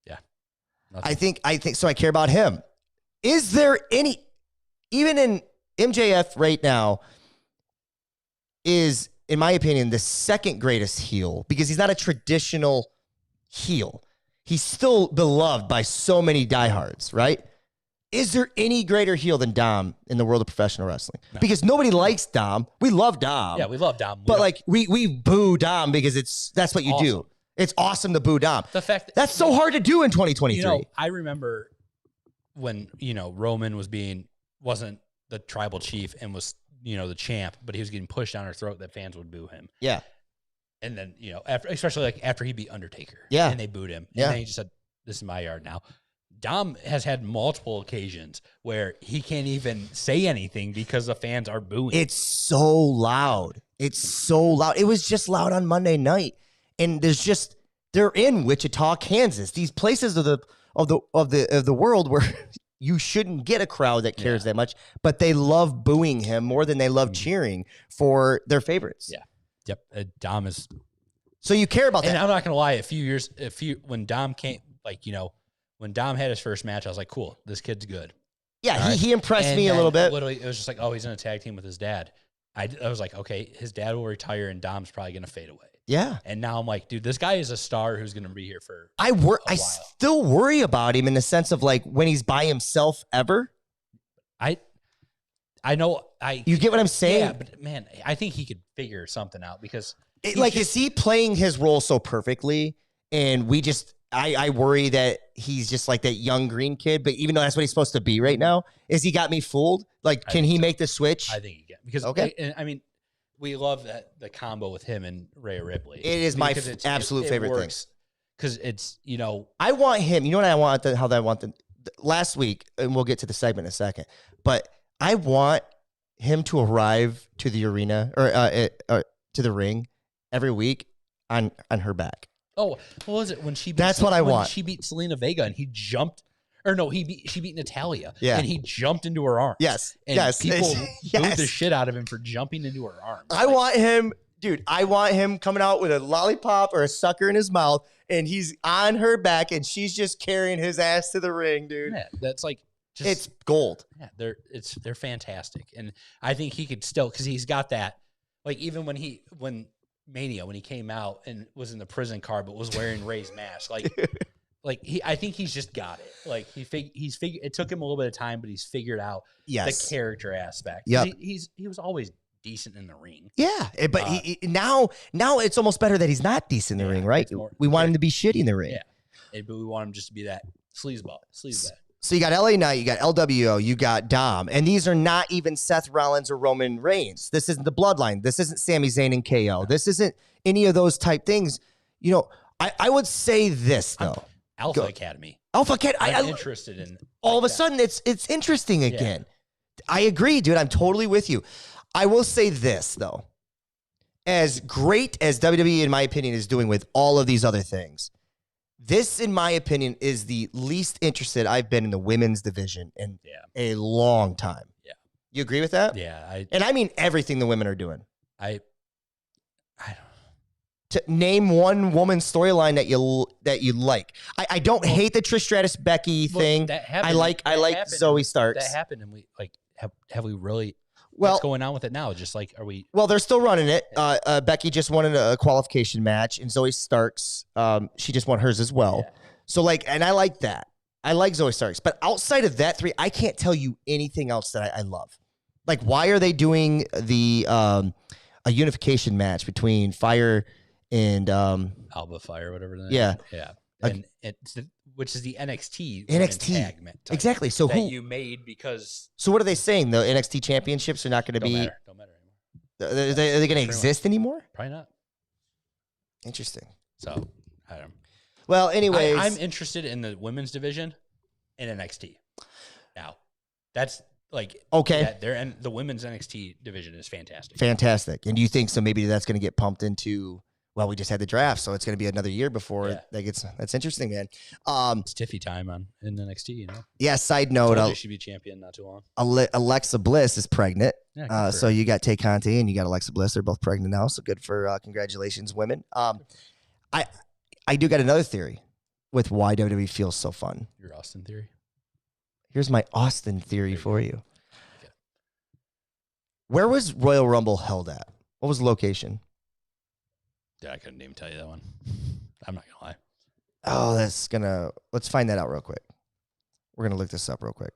Yeah. I think so. I care about him. Is there any, even in MJF right now is, in my opinion, the second greatest heel because he's not a traditional heel. He's still beloved by so many diehards, right? Is there any greater heel than Dom in the world of professional wrestling? No. Because nobody likes Dom. We love Dom. Yeah, we love Dom. But like we boo Dom because that's what you do. It's awesome to boo Dom. The fact that's so hard to do in 2023. You know, I remember when, Roman wasn't the tribal chief and was, the champ, but he was getting pushed down our throat that fans would boo him. Yeah. And then, especially like after he beat Undertaker. Yeah. And they booed him. Yeah. And then he just said, this is my yard now. Dom has had multiple occasions where he can't even say anything because the fans are booing. It's so loud. It's so loud. It was just loud on Monday night. And they're in Wichita, Kansas. These places of the world where you shouldn't get a crowd that cares that much, but they love booing him more than they love cheering for their favorites. Yeah. Yep. Dom is. So you care about that. And I'm not going to lie, when Dom came, when Dom had his first match, I was like, cool, this kid's good. Yeah. He impressed me a little bit. Literally, it was just like, oh, he's in a tag team with his dad. I was like, okay, his dad will retire and Dom's probably going to fade away. Yeah. And now I'm like, dude, this guy is a star who's going to be here for I still worry about him in the sense of like when he's by himself ever. I know you get what I'm saying? Yeah, but man, I think he could figure something out because is he playing his role so perfectly? And I worry that he's just like that young green kid, but even though that's what he's supposed to be right now, he got me fooled? Like, can he make the switch? I think he can. Because, okay. I mean, we love the combo with him and Rhea Ripley. It is my absolute favorite thing. Because it's, I want him. You know what I want? Last week, and we'll get to the segment in a second, but I want him to arrive to the arena or to the ring every week on her back. Oh, what was it when she beat That's what I want. She beat Selena Vega and he jumped, or no, she beat Natalia. Yeah. And he jumped into her arms. Yes. And people booed the shit out of him for jumping into her arms. I want him coming out with a lollipop or a sucker in his mouth and he's on her back and she's just carrying his ass to the ring, dude. Yeah, that's like it's gold. Yeah, they're fantastic. And I think he could still, because he's got that, like even when Mania, when he came out and was in the prison car but was wearing Ray's mask, I think he's just got it. Like he's figured. It took him a little bit of time, but he's figured out the character aspect. Yeah, he was always decent in the ring. Yeah, but now it's almost better that he's not decent in the ring, right? We want him to be shitty in the ring. Yeah, but we want him just to be that sleazeball. So you got LA Knight, you got LWO, you got Dom, and these are not even Seth Rollins or Roman Reigns. This isn't the Bloodline. This isn't Sami Zayn and KO. This isn't any of those type things. I would say this though. Alpha Academy. Alpha Academy. I'm interested in all of a that. sudden it's interesting again. I agree, dude. I'm totally with you. I will say this though. As great as WWE, in my opinion, is doing with all of these other things, this, in my opinion, is the least interested I've been in the women's division in a long time. Yeah. You agree with that? Yeah. And I mean everything the women are doing. I don't. To name one woman's storyline that you like. I don't hate the Trish Stratus Becky thing. That happened. I like Zoe Starks. That happened, and we like have we really? Well, what's going on with it now? Just like, are we? Well, they're still running it. Becky just won a qualification match, and Zoe Starks, she just won hers as well. Yeah. So, like, and I like that. I like Zoe Starks. But outside of that three, I can't tell you anything else that I love. Like, why are they doing the a unification match between Fire and Alba Fire, whatever. Yeah. And it's which is the NXT tag exactly. So that who you made because? So what are they saying? The NXT championships are not going to be. Don't matter anymore. Are they going to exist anymore? Probably not. Interesting. So I don't. Well, anyways, I'm interested in the women's division in NXT. Now, that's like okay. And the women's NXT division is fantastic. Fantastic. And do you think so? Maybe that's going to get pumped into. Well, we just had the draft, so it's going to be another year before that gets. That's interesting, man. It's Tiffy time in NXT, you know. Yeah. Side note: she should be champion not too long. Alexa Bliss is pregnant, so her. you got Tay Conti and you got Alexa Bliss. They're both pregnant now, so good for congratulations, women. I do got another theory with why WWE feels so fun. Your Austin theory. Here's my Austin theory for you. Okay. Where was Royal Rumble held at? What was the location? Yeah, I couldn't even tell you that one. I'm not gonna lie. Oh, let's find that out real quick. We're gonna look this up real quick.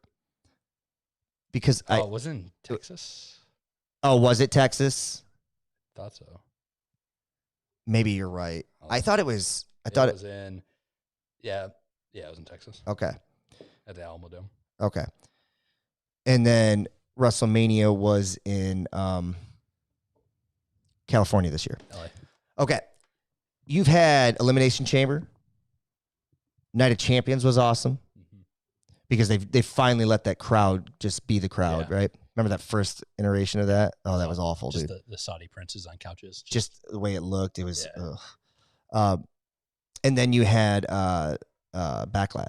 Because it was in Texas. Oh, was it Texas? Thought so. Maybe you're right. I thought it was. It was in. Yeah, it was in Texas. Okay. At the Alamo Dome. Okay. And then WrestleMania was in California this year. LA. Okay. You've had Elimination Chamber. Night of Champions was awesome because they finally let that crowd just be the crowd, right? Remember that first iteration of that? Oh, that was awful, just dude. The Saudi princes on couches. Just the way it looked, it was. And then you had Backlash. God,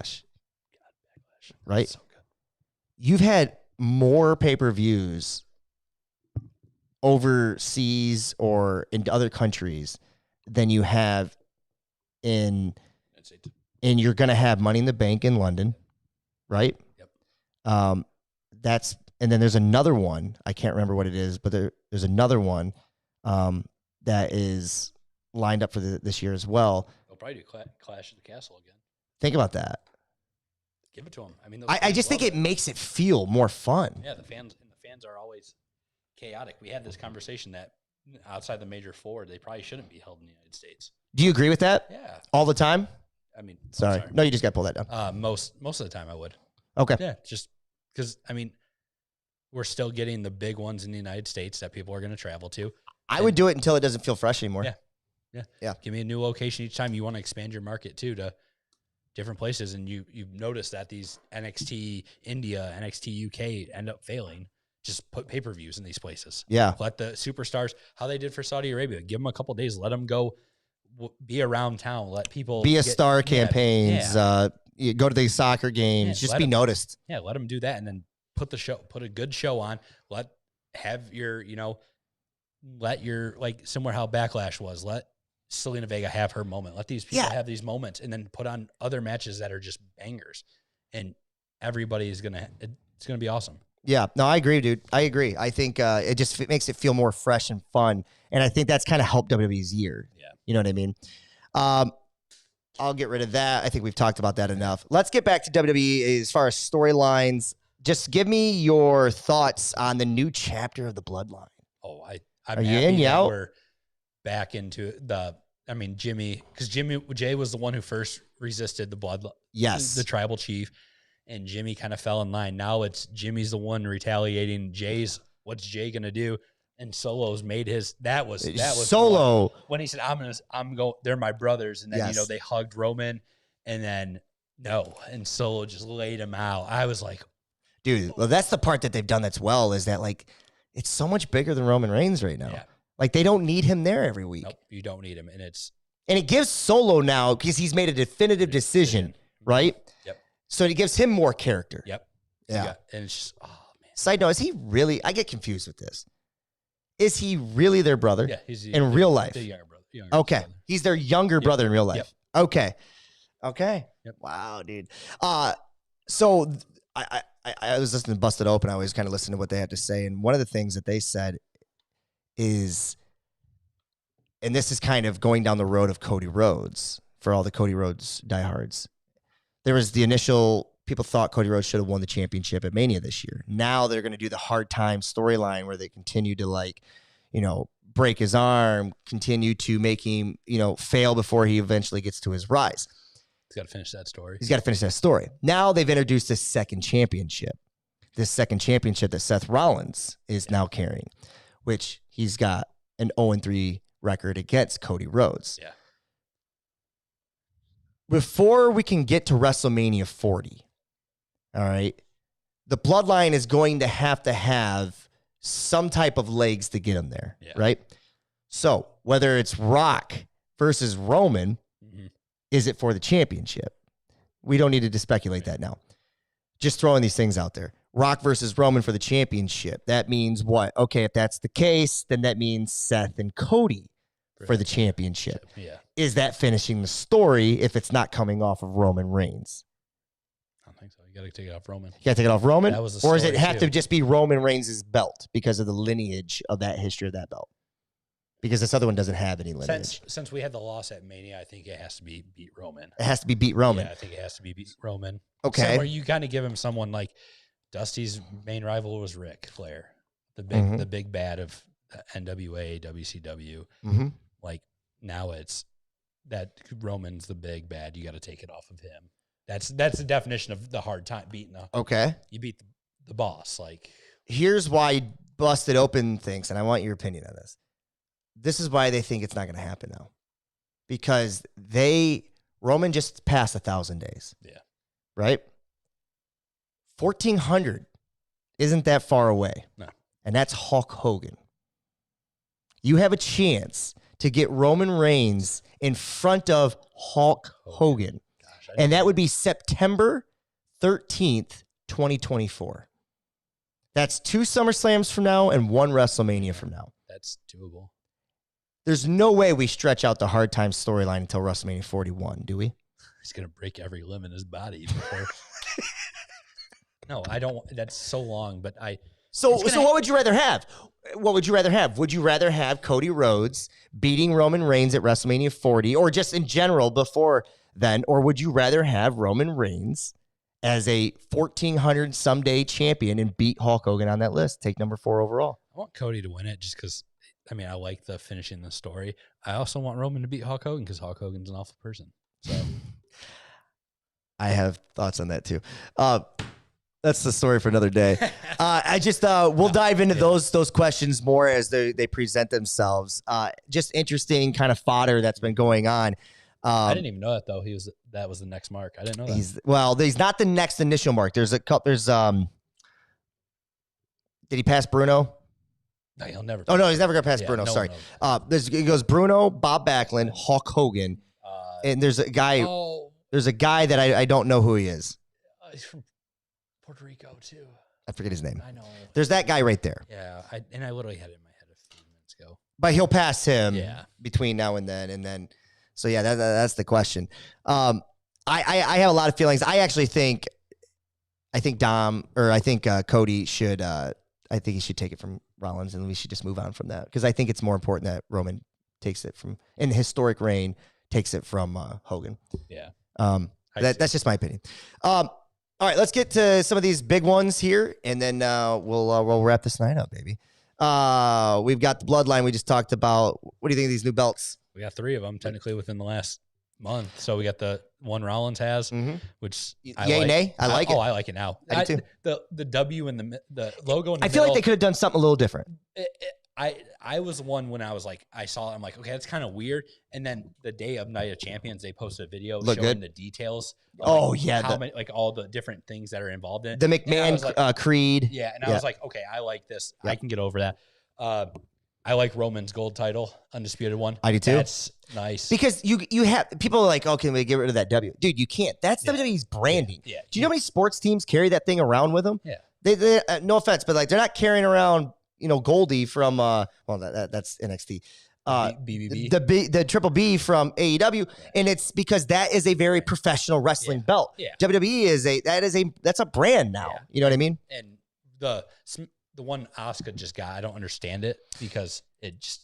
Backlash. Right? So good. You've had more pay-per-views overseas or in other countries than you have and you're going to have Money in the Bank in London, right? Yep. And then there's another one. I can't remember what it is, but there's another one that is lined up for this year as well. They'll probably do Clash at the Castle again. Think about that. Give it to them. I mean, I just think it makes it feel more fun. Yeah, the fans are always chaotic. We had this conversation that outside the major four, they probably shouldn't be held in the United States. Do you agree with that? Yeah. All the time? I mean, sorry. No, you just got to pull that down. Most of the time I would. Okay. Yeah, just because, I mean, we're still getting the big ones in the United States that people are going to travel to. I would do it until it doesn't feel fresh anymore. Yeah. Give me a new location each time. You want to expand your market too to different places, and you've noticed that these NXT India, NXT UK end up failing. Just put pay-per-views in these places. Yeah. Let the superstars, how they did for Saudi Arabia, give them a couple days, let them go be around town, let people be a star campaigns, you go to these soccer games, just be noticed. Yeah, let them do that, and then put a good show on. Let your like similar how Backlash was. Let Selena Vega have her moment. Let these people have these moments, and then put on other matches that are just bangers, and it's gonna be awesome. Yeah, no, I agree, dude. I agree. I think it makes it feel more fresh and fun, and I think that's kind of helped WWE's year. Yeah, you know what I mean. I'll get rid of that. I think we've talked about that enough. Let's get back to WWE as far as storylines. Just give me your thoughts on the new chapter of the Bloodline. Oh, are you in? Yeah, we're back into Jimmy, because Jay was the one who first resisted the Bloodline. Yes, the tribal chief. And Jimmy kind of fell in line. Now it's Jimmy's the one retaliating. What's Jay gonna do? And Solo's made his. That was Solo when he said, "I'm going. They're my brothers." And then they hugged Roman, and then No, and Solo just laid him out. I was like, dude, well, that's the part that they've done that's well, is that like it's so much bigger than Roman Reigns right now. Yeah. Like they don't need him there every week. nope, you don't need him. And And it gives Solo now, because he's made a definitive decision, right? Yep. So it gives him more character. Yep. Yeah. And it's just, oh, man. Side note, is he really, I get confused with this. Is he really their brother? Yeah, he's in real life? The younger brother. Okay. He's their younger brother in real life. Yep. Okay. Okay. Yep. Wow, dude. So I was listening to Busted Open. I always kind of listen to what they had to say. And one of the things that they said is, and this is kind of going down the road of Cody Rhodes for all the Cody Rhodes diehards. There was the initial, people thought Cody Rhodes should have won the championship at Mania this year. Now they're going to do the hard time storyline where they continue to, like, you know, break his arm, continue to make him, you know, fail before he eventually gets to his rise. He's got to finish that story. He's got to finish that story. Now they've introduced this second championship that Seth Rollins is now carrying, which he's got an 0-3 record against Cody Rhodes. Yeah. Before we can get to WrestleMania 40, all right, the bloodline is going to have some type of legs to get him there, right? So whether it's Rock versus Roman, is it for the championship? We don't need to speculate that now. Just throwing these things out there. Rock versus Roman for the championship. That means what? Okay, if that's the case, then that means Seth and Cody for the championship. Yeah. Is that finishing the story if it's not coming off of Roman Reigns? I don't think so. You got to take it off Roman. You got to take it off Roman? That was the or does it story, have too. to just be Roman Reigns' belt because of the lineage of that history of that belt? Because this other one doesn't have any lineage. Since we had the loss at Mania, I think it has to be beat Roman. It has to be beat Roman. Yeah, I think it has to be beat Roman. Okay. Where you kind of give him someone like Dusty's main rival was Ric Flair, the big bad of NWA, WCW. Mm-hmm. Like now it's that Roman's the big bad. You got to take it off of him. That's the definition of the hard time beating the. Okay. You beat the boss. Like here's why Busted Open thinks, and I want your opinion on this. This is why they think it's not going to happen now, because Roman just passed 1,000 days. Yeah. Right. 1,400 isn't that far away. No. And that's Hulk Hogan. You have a chance to get Roman Reigns in front of Hulk Hogan. Gosh, And that would be September 13th, 2024. That's 2 SummerSlams from now and 1 WrestleMania from now. That's doable. There's no way we stretch out the hard time storyline until WrestleMania 41, do we? He's gonna break every limb in his body before. No, I don't. That's so long, but I. So what would you rather have? What would you rather have? Would you rather have Cody Rhodes beating Roman Reigns at WrestleMania 40, or just in general before then? Or would you rather have Roman Reigns as a 1,400 someday champion and beat Hulk Hogan on that list? Take number 4 overall. I want Cody to win it just because, I mean, I like the finishing the story. I also want Roman to beat Hulk Hogan because Hulk Hogan's an awful person. So I have thoughts on that too. That's the story for another day. We'll dive into those questions more as they present themselves. Just interesting kind of fodder that's been going on. I didn't even know that though. That was the next mark. I didn't know that. He's not the next initial mark. There's a couple. Did he pass Bruno? No, he'll never. Oh no, he's never gonna pass Bruno. no, Sorry. no. It goes Bruno, Bob Backlund, Hulk Hogan, and there's a guy. Oh, There's a guy that I don't know who he is. he's from Puerto Rico too. I forget his name. I know. There's that guy right there. Yeah, I literally had it in my head a few minutes ago. But he'll pass him between now and then. So yeah, that's the question. I have a lot of feelings. I think Cody should. I think he should take it from Rollins, and we should just move on from that because I think it's more important that Roman takes it from in the historic reign, takes it from Hogan. Yeah. That's just my opinion. All right, let's get to some of these big ones here, and then we'll wrap this night up, baby. We've got the Bloodline we just talked about. What do you think of these new belts? We got 3 of them technically within the last month. So we got the one Rollins has, which nay? I like it. Oh, I like it now. I do too. The W and the logo. In the I feel like middle, they could have done something a little different. I was one when I was like, I saw it, I'm like, okay, that's kind of weird. And then the day of Night of Champions, they posted a video Look showing good. the details. Oh, Like yeah. how many, like all the different things that are involved in it. The And I McMahon was like, Creed. yeah. And I was like, okay, I like this. I can get over that. I like Roman's gold title, undisputed one. I do too. That's nice. Because you have people are like, oh, can we get rid of that W? Dude, you can't. That's WWE's branding. Yeah. Do you know how many sports teams carry that thing around with them? Yeah. They no offense, but like they're not carrying around, Goldie from that's NXT. BBB. The Triple B from AEW, and it's because that is a very professional wrestling belt. Yeah. WWE that's a brand now. Yeah. You know what I mean? And the one Asuka just got, I don't understand it because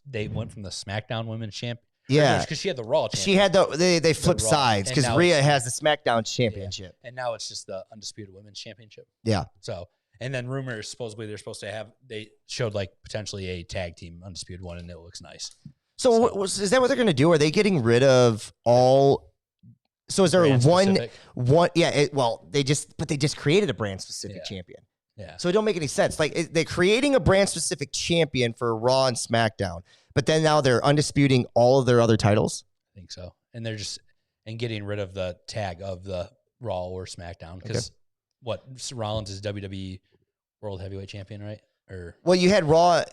they went from the SmackDown Women's Champ. Yeah, because she had the Raw. She had they flipped Raw. sides because And now Rhea it's- has the SmackDown Championship. And now it's just the Undisputed Women's Championship. Yeah. So, and then rumors supposedly they're supposed to have, they showed like potentially a tag team Undisputed one, and it looks nice. So is that what they're going to do? Are they getting rid of all? So is there Brand one? specific. Yeah. They just created a brand specific champion. Yeah. So it don't make any sense. Like they're creating a brand specific champion for Raw and SmackDown, but then now they're undisputing all of their other titles. I think so. And they're just getting rid of the tag of the Raw or SmackDown because Rollins is WWE World Heavyweight Champion, right? Or well, you had Raw.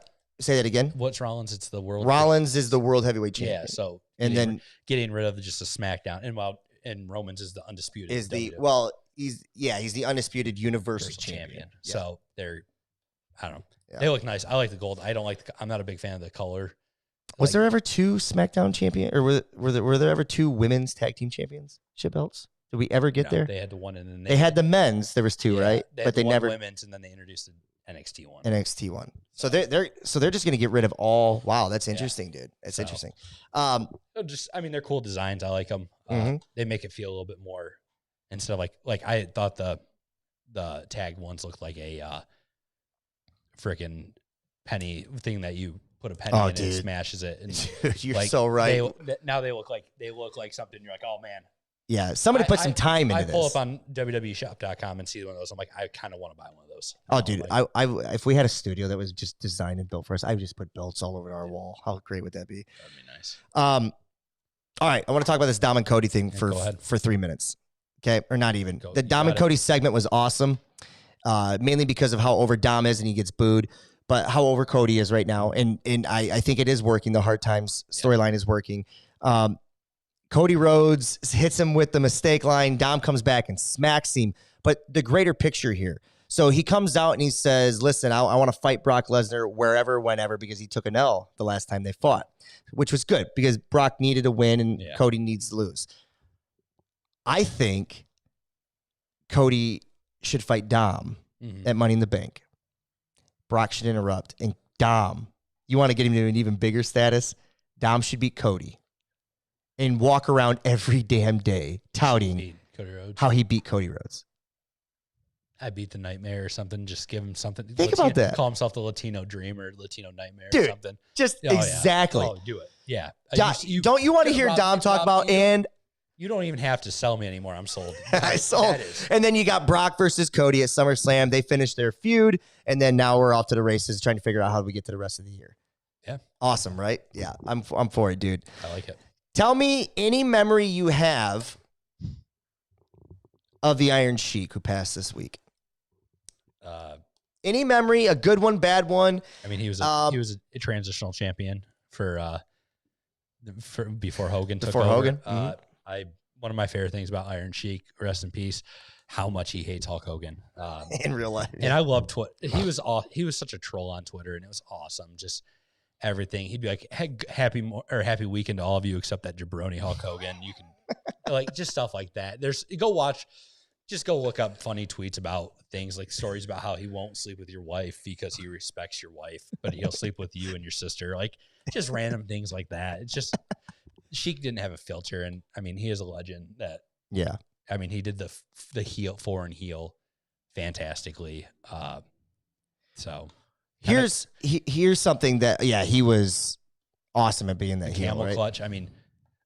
Say that again. What's Rollins? It's the World. Rollins is the World Heavyweight Champion. Yeah. So getting rid of just a SmackDown, and Romans is the undisputed. Is the WWE. he's the undisputed Universal champion. Yeah. So they're, I don't know. Yeah. They look nice. I like the gold. I'm not a big fan of the color. Was there ever two SmackDown champion, or were there ever two women's tag team championship belts? Did we ever get there? They had the one, and then they had the men's. There was two, right? But they never women's, and then they introduced the NXT one. NXT one. So they're just gonna get rid of all. Wow, that's interesting, dude. That's interesting. They're cool designs. I like them. They make it feel a little bit more instead of like I thought the tag ones looked like a freaking penny thing that you put a penny in and it smashes it. And you're so right. Now they look like something. You're like, oh man. Yeah, somebody put some time into this. I pull up on WWEshop.com and see one of those. I'm like, I kind of want to buy one of those. Oh, dude, if we had a studio that was just designed and built for us, I would just put belts all over our wall. How great would that be? That'd be nice. All right, I want to talk about this Dom and Cody thing for 3 minutes. Okay, or not even. The Dom and Cody segment was awesome, mainly because of how over Dom is and he gets booed, but how over Cody is right now, and I think it is working. The Hard Times storyline is working. Cody Rhodes hits him with the mistake line. Dom comes back and smacks him. But the greater picture here. So he comes out and he says, listen, I want to fight Brock Lesnar wherever, whenever, because he took an L the last time they fought, which was good because Brock needed to win and Cody needs to lose. I think Cody should fight Dom at Money in the Bank. Brock should interrupt. And Dom, you want to get him to an even bigger status? Dom should beat Cody. And walk around every damn day touting how he beat Cody Rhodes. I beat the Nightmare or something. Just give him something. Think about that. Call himself the Latino Dream or Latino Nightmare Dude, or something. Just exactly. Oh, do it. Yeah. Don't you want to hear Dom talk about and... You don't even have to sell me anymore. I'm sold. I sold. And then you got Brock versus Cody at SummerSlam. They finished their feud. And then now we're off to the races trying to figure out how we get to the rest of the year. Yeah. Awesome, right? Yeah, I'm for it, dude. I like it. Tell me any memory you have of the Iron Sheik who passed this week. Any memory, a good one, bad one? I mean, he was a transitional champion for before Hogan took over. One of my favorite things about Iron Sheik, rest in peace, how much he hates Hulk Hogan in real life. And I loved Twitter. He was such a troll on Twitter, and it was awesome. Just everything. He'd be like, happy weekend to all of you except that jabroni Hulk Hogan. You can just stuff like that. Just go look up funny tweets about things like stories about how he won't sleep with your wife because he respects your wife, but he'll sleep with you and your sister. Like just random things like that. It's just Sheik didn't have a filter, and I mean he is a legend. I mean he did the foreign heel fantastically. So. Here's something that he was awesome at being that camel heel, right? clutch. I mean,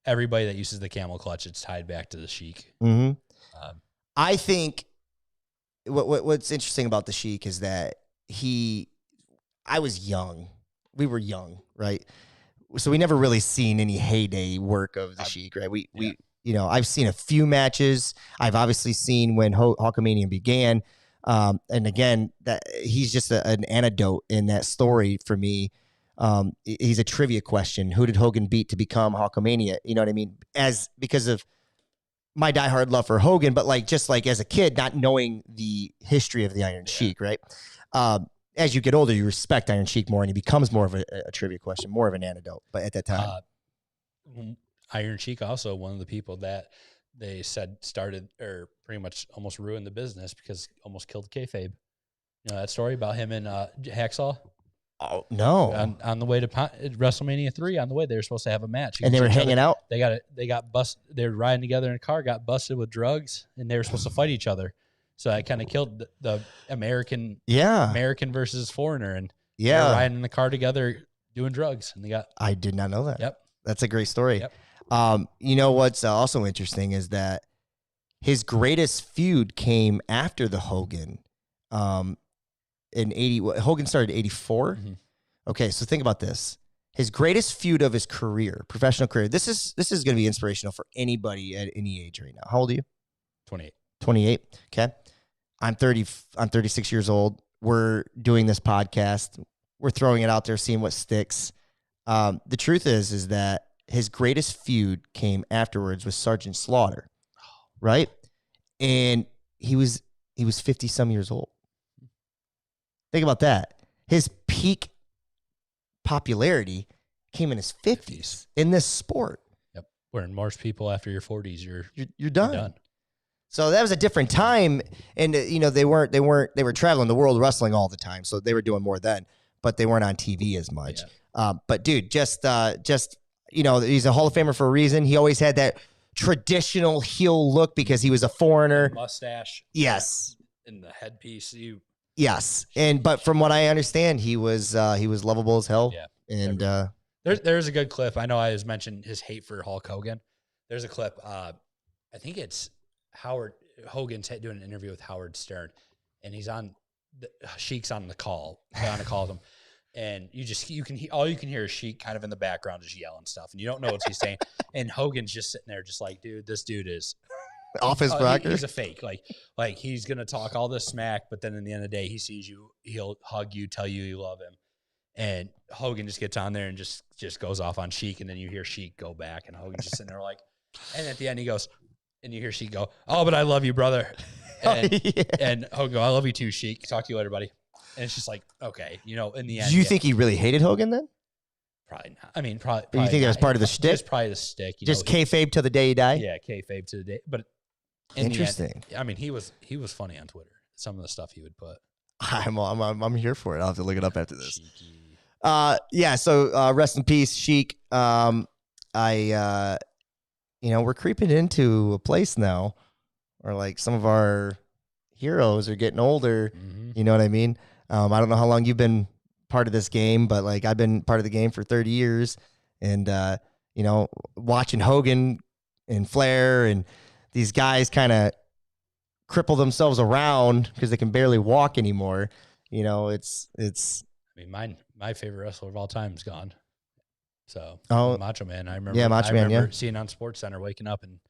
everybody that uses the camel clutch, it's tied back to the Sheik. Mm-hmm. I think what's interesting about the Sheik is that I was young we were young, right? So we never really seen any heyday work of the Sheik, right? We you know, I've seen a few matches. I've obviously seen when Hulkamania began. And again, that he's just an antidote in that story for me. He's a trivia question. Who did Hogan beat to become Hulkamania? You know what I mean? Because of my diehard love for Hogan, but like just like as a kid, not knowing the history of the Iron Sheik, right? As you get older, you respect Iron Sheik more, and he becomes more of a trivia question, more of an antidote. But at that time, Iron Sheik also one of the people that they said started or pretty much almost ruined the business because almost killed kayfabe. You know that story about him and Hacksaw? oh no! On the way to WrestleMania 3, on the way they were supposed to have a match, And they were hanging out. They got busted. They were riding together in a car, got busted with drugs, and they were supposed to fight each other. So that kind of killed the American, American versus foreigner, and they were riding in the car together doing drugs, and they got. I did not know that. Yep, that's a great story. Yep. You know what's also interesting is that his greatest feud came after the Hogan. In 80, Hogan started 84. Mm-hmm. Okay, so think about this. His greatest feud of his career, professional career. This is going to be inspirational for anybody at any age right now. How old are you? 28. 28. Okay. I'm 30. I'm 36 years old. We're doing this podcast. We're throwing it out there, seeing what sticks. The truth is that his greatest feud came afterwards with Sergeant Slaughter, right? And he was 50 some years old. Think about that. His peak popularity came in his 50s in this sport. Yep. Where most people after your 40s, you're done. So that was a different time, and you know they were traveling the world wrestling all the time, so they were doing more then, but they weren't on TV as much. Yeah. But dude, just you know, he's a Hall of Famer for a reason. He always had that traditional heel look because he was a foreigner. Mustache. Yes. In the headpiece. Yes, but from what I understand, he was lovable as hell. Yeah. And there's a good clip. I know I was mentioned his hate for Hulk Hogan. There's a clip. I think it's Hogan's doing an interview with Howard Stern, and he's on Sheik's on the call. On a call with him, and you can hear is Sheik kind of in the background just yelling stuff, and you don't know what he's saying. And Hogan's just sitting there, just like, dude, this dude is off his rocker. He's a fake. Like he's gonna talk all this smack, but then in the end of the day, he sees you, he'll hug you, tell you love him. And Hogan just gets on there and just goes off on Sheik, and then you hear Sheik go back, and Hogan's just sitting there like, and at the end he goes, and you hear Sheik go, "Oh, but I love you, brother," and Hogan go, "I love you too, Sheik. Talk to you later, buddy." And it's just like, okay, you know, in the end. Do you think he really hated Hogan then? Probably not. I mean, probably. Or you think that was part of the shtick? Just probably the stick. Just kayfabe till the day he died. Yeah, kayfabe to the day. But interesting. I mean, he was funny on Twitter. Some of the stuff he would put. I'm here for it. I'll have to look it up after this. Yeah. So rest in peace, Sheik. You know, we're creeping into a place now where like some of our heroes are getting older. Mm-hmm. You know what I mean? I don't know how long you've been part of this game, but like I've been part of the game for 30 years, and you know, watching Hogan and Flair and these guys kind of cripple themselves around because they can barely walk anymore. You know, it's. I mean, my favorite wrestler of all time is gone. So Macho Man, I remember. Yeah, Macho Man. Yeah, seeing on SportsCenter, waking up and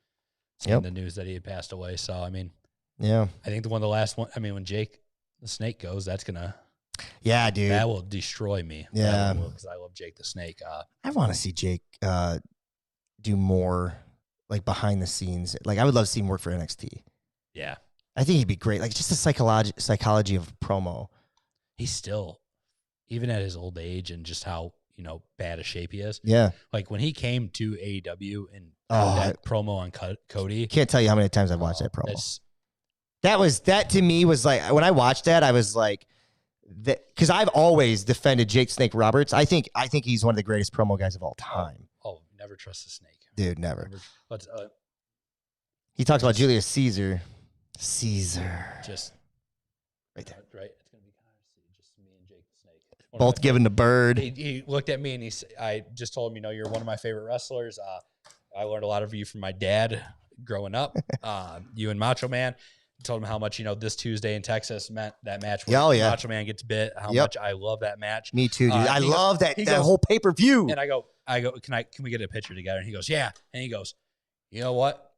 seeing the news that he had passed away. So I mean, yeah, I think one of the last one. I mean, when Jake the Snake goes, that's gonna. Yeah, dude, that will destroy me. Yeah, because I love Jake the Snake. I want to see Jake do more like behind the scenes. Like I would love to see him work for NXT. Yeah, I think he'd be great. Like just the psychology of promo. He's still, even at his old age and just how, you know, bad a shape he is. Yeah. Like when he came to AEW and that promo on Cody. Can't tell you how many times I've watched that promo. That to me was like, when I watched that, I was like, because I've always defended Jake Snake Roberts. I think he's one of the greatest promo guys of all time. Oh, never trust the Snake. Dude, never. But he talks about Julius Caesar. Just right there. Right. It's going to be kind of just me and Jake the Snake. Both giving the bird. He looked at me and I just told him, you know, you're one of my favorite wrestlers. I learned a lot of you from my dad growing up, you and Macho Man. Told him how much, this Tuesday in Texas meant that match. Oh, yeah. Macho Man gets bit. How much I love that match. Me too, dude. I He love goes- that he that goes- whole pay-per-view. And I go, can we get a picture together? And he goes, yeah. And he goes, you know what?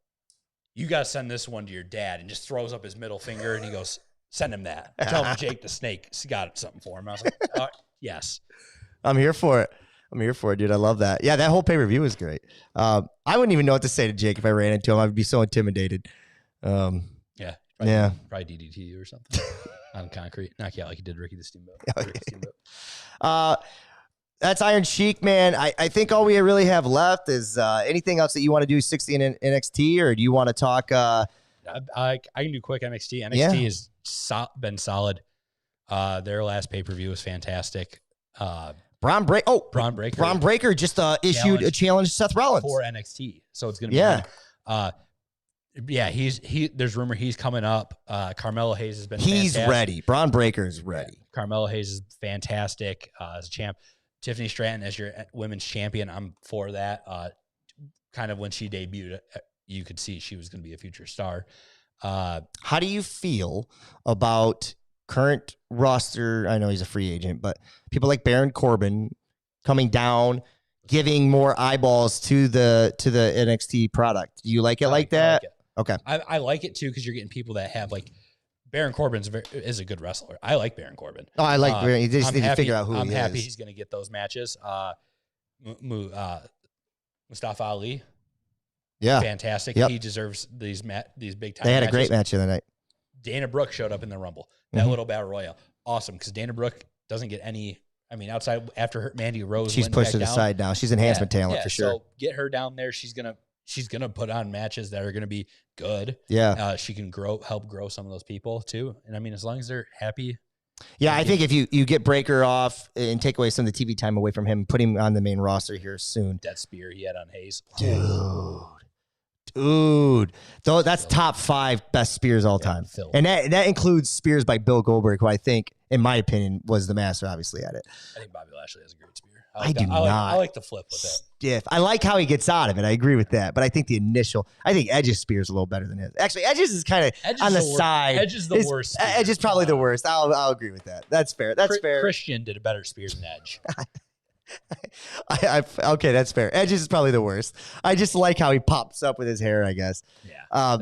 You got to send this one to your dad, and just throws up his middle finger. And he goes, send him that. Tell him Jake the Snake got something for him. I was like, yes. I'm here for it. Dude. I love that. Yeah, that whole pay-per-view was great. I wouldn't even know what to say to Jake if I ran into him. I'd be so intimidated. Yeah. Probably DDT you or something on concrete. Knock you out like you did Ricky the Steamboat. Ricky Steamboat. That's Iron Sheik, man. I think all we really have left is anything else that you want to do 60 in NXT, or do you want to talk? I can do quick NXT. NXT has been solid. Their last pay-per-view was fantastic. Braun Breaker. Braun Breaker just issued a challenge to Seth Rollins for NXT. So it's going to be there's rumor he's coming up. Carmelo Hayes has been fantastic. Ready. Braun Breaker is ready. Yeah. Carmelo Hayes is fantastic as a champ. Tiffany Stratton as your women's champion, I'm for that. Kind of when she debuted, you could see she was going to be a future star. How do you feel about current roster? I know he's a free agent, but people like Baron Corbin coming down, giving more eyeballs to the NXT product. Do you like it like that? I like it. Okay. I like it too because you're getting people that have like Baron Corbin is a good wrestler. I like Baron Corbin. Oh, I like Baron. You just need to figure out who he is. I'm happy he's going to get those matches. Mustafa Ali. Yeah. Fantastic. Yep. He deserves these big time. They had matches. a great match the other night. Dana Brooke showed up in the Rumble. That little battle royal. Awesome. Because Dana Brooke doesn't get any. I mean, outside after Mandy Rose, She's pushed to the side now. She's enhancement talent for sure. So get her down there. She's gonna put on matches that are gonna be good. Yeah. She can help grow some of those people too. And I mean, as long as they're happy. Yeah, I think if you get Breaker off and take away some of the TV time away from him, put him on the main roster here soon. That spear he had on Hayes. Dude. Though that's top 5 best spears all time. And that includes spears by Bill Goldberg, who I think, in my opinion, was the master obviously at it. I think Bobby Lashley has a great spear. I do not. I like the flip with it. Stiff. I like how he gets out of it. I agree with that. But I think Edge's spear is a little better than his. Actually, Edge's is kind of on the side. Edge is the worst. Edge is probably the worst. I'll agree with that. That's fair. Fair. Christian did a better spear than Edge. Okay, that's fair. Edge is probably the worst. I just like how he pops up with his hair, I guess. Yeah.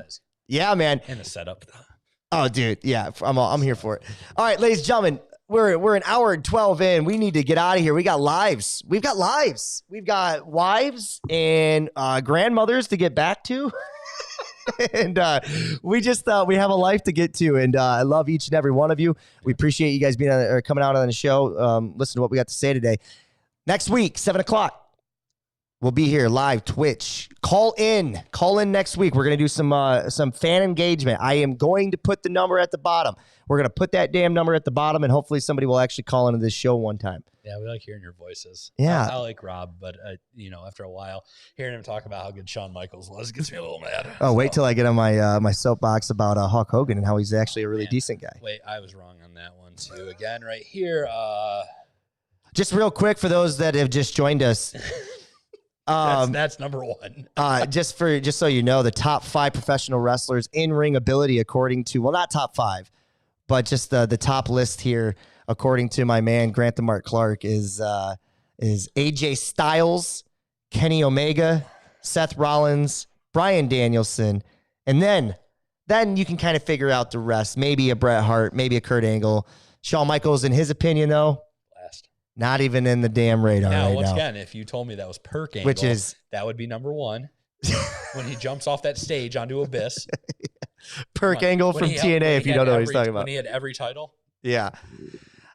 Yeah, man. And the setup. Oh, dude. Yeah, I'm here for it. All right, ladies and gentlemen. We're an hour and 12 in. We need to get out of here. We got lives. We've got wives and grandmothers to get back to. And we have a life to get to. And I love each and every one of you. We appreciate you guys being coming out on the show. Listen to what we got to say today. Next week, 7:00. We'll be here live, Twitch. Call in next week. We're going to do some fan engagement. I am going to put the number at the bottom. We're going to put that damn number at the bottom, and hopefully somebody will actually call into this show one time. Yeah, we like hearing your voices. Yeah. I like Rob, but, after a while, hearing him talk about how good Shawn Michaels was gets me a little mad. Oh, wait till I get on my soapbox about Hulk Hogan and how he's actually a really decent guy. Wait, I was wrong on that one, too. Again, right here. Just real quick for those that have just joined us. That's number one. just so you know, the top 5 professional wrestlers in ring ability, according to, well, not top 5, but just the top list here, according to my man Grant the Mark Clark, is AJ Styles, Kenny Omega, Seth Rollins, Bryan Danielson, and then you can kind of figure out the rest. Maybe a Bret Hart, maybe a Kurt Angle, Shawn Michaels. In his opinion, though, not even in the damn radar now, right once now. Again, if you told me that was Perk Angle, that would be number 1. When he jumps off that stage onto Abyss. Perk Angle from TNA, if you don't know what he's talking about. When he had every title. Yeah.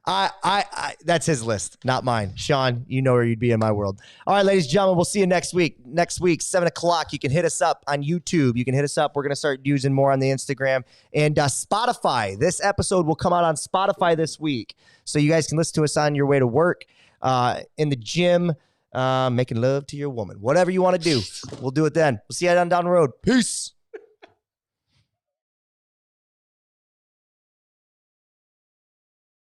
I that's his list, not mine. Sean, you know where you'd be in my world. All right, ladies and gentlemen, we'll see you next week. Next week, 7:00. You can hit us up on YouTube. You can hit us up. We're going to start using more on the Instagram and Spotify. This episode will come out on Spotify this week. So you guys can listen to us on your way to work, in the gym, making love to your woman. Whatever you want to do, we'll do it then. We'll see you down the road. Peace.